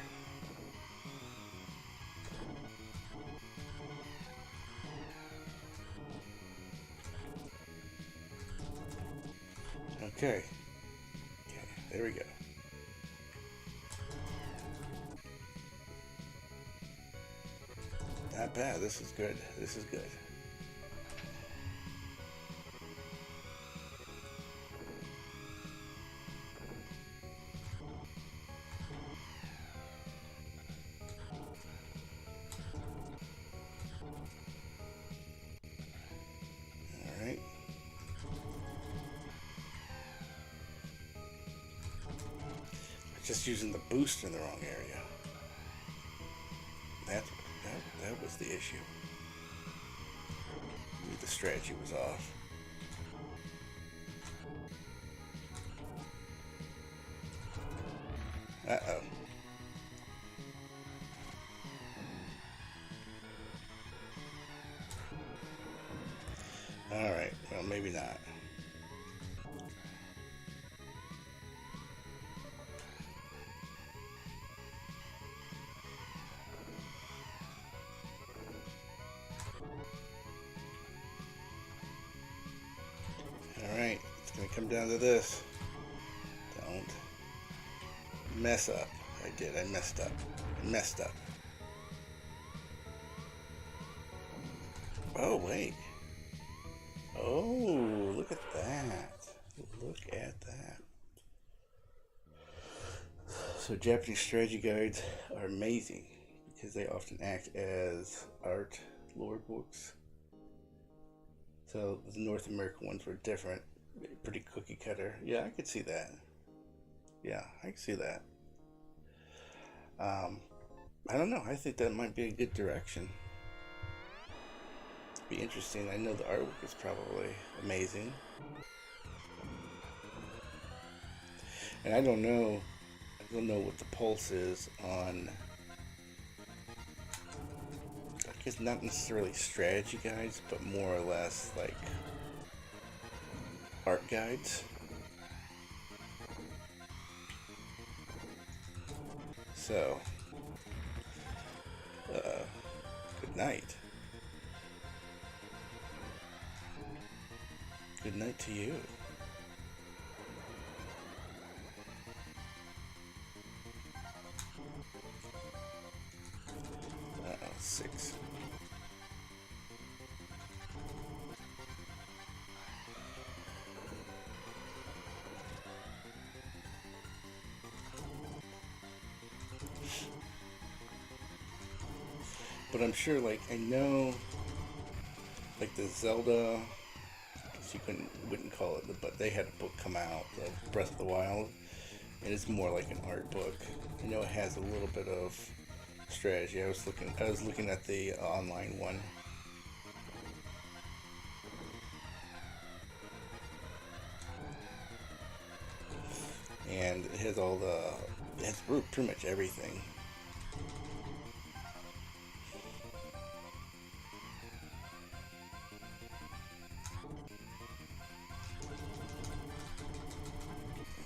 Okay, there we go. Not bad. This is good. This is good. Just using the boost in the wrong area. That was the issue. The strategy was off. Uh-oh. Alright, well maybe not. Alright, it's gonna come down to this. Don't mess up. I did, I messed up. I messed up. Oh, wait. Oh, look at that. Look at that. So Japanese strategy guides are amazing because they often act as art lore books. So the North American ones were different, pretty cookie cutter. Yeah, I could see that. Yeah, I can see that. I don't know. I think that might be a good direction. Be interesting. I know the artwork is probably amazing, and I don't know. I don't know what the pulse is on. I guess not necessarily strategy guides, but more or less like art guides. So, good night. Good night to you. Uh-oh, 6. But I'm sure, like, I know, like the Zelda, you wouldn't call it, but they had a book come out, Breath of the Wild, and it's more like an art book. I know it has a little bit of strategy. I was looking at the online one. And it has it has pretty much everything.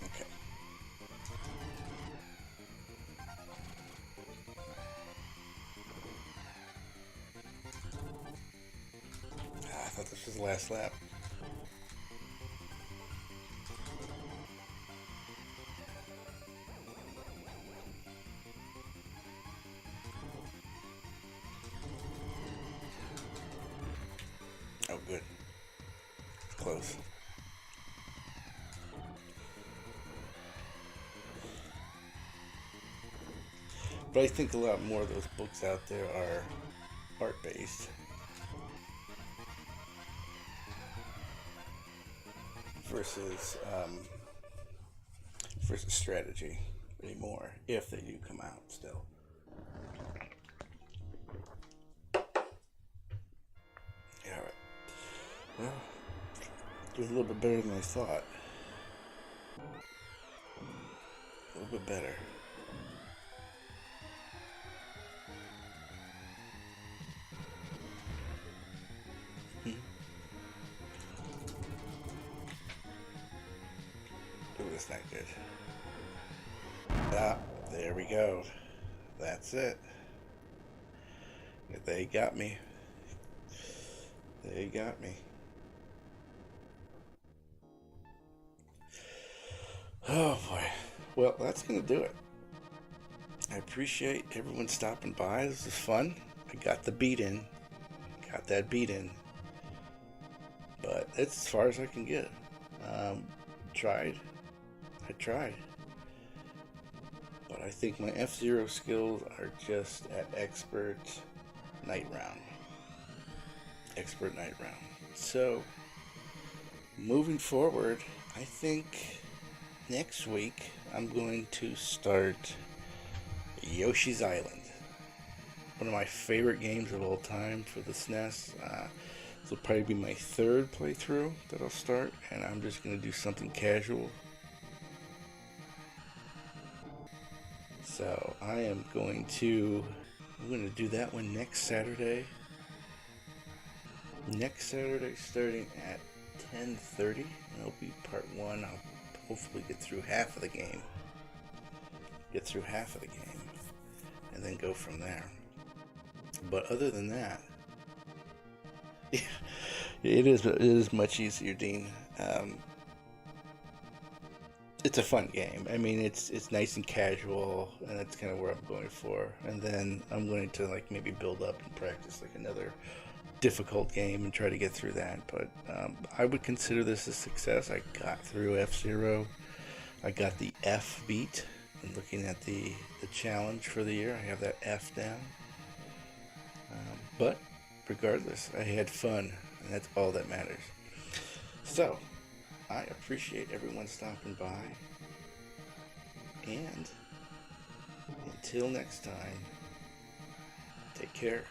Okay. I thought this was the last lap. Oh, good. It's close. But I think a lot more of those books out there are art-based versus strategy anymore, if they do come out still. Yeah, all right. Well, it was a little bit better than I thought. A little bit better. Ooh, that's not good. Ah, there we go. That's it. They got me. They got me. Oh boy. Well, that's gonna do it. I appreciate everyone stopping by. This was fun. I got the beat in. Got that beat in. But it's as far as I can get. Tried. I tried. But I think my F-Zero skills are just at expert night round. Expert night round. So, moving forward, I think next week I'm going to start Yoshi's Island. One of my favorite games of all time for the SNES. This will probably be my third playthrough that I'll start, and I'm just going to do something casual. So I am going to do that one next Saturday. Next Saturday, starting at 10:30. It'll be part 1. I'll hopefully get through half of the game. And then go from there. But other than that, yeah, it is much easier, Dean. It's a fun game. I mean, it's nice and casual, and that's kind of where I'm going for. And then I'm going to like maybe build up and practice like another difficult game and try to get through that. But I would consider this a success. I got through F-Zero. I got the F beat, And looking at the challenge for the year, I have that F down. But regardless, I had fun, and that's all that matters. So, I appreciate everyone stopping by. And until next time, take care.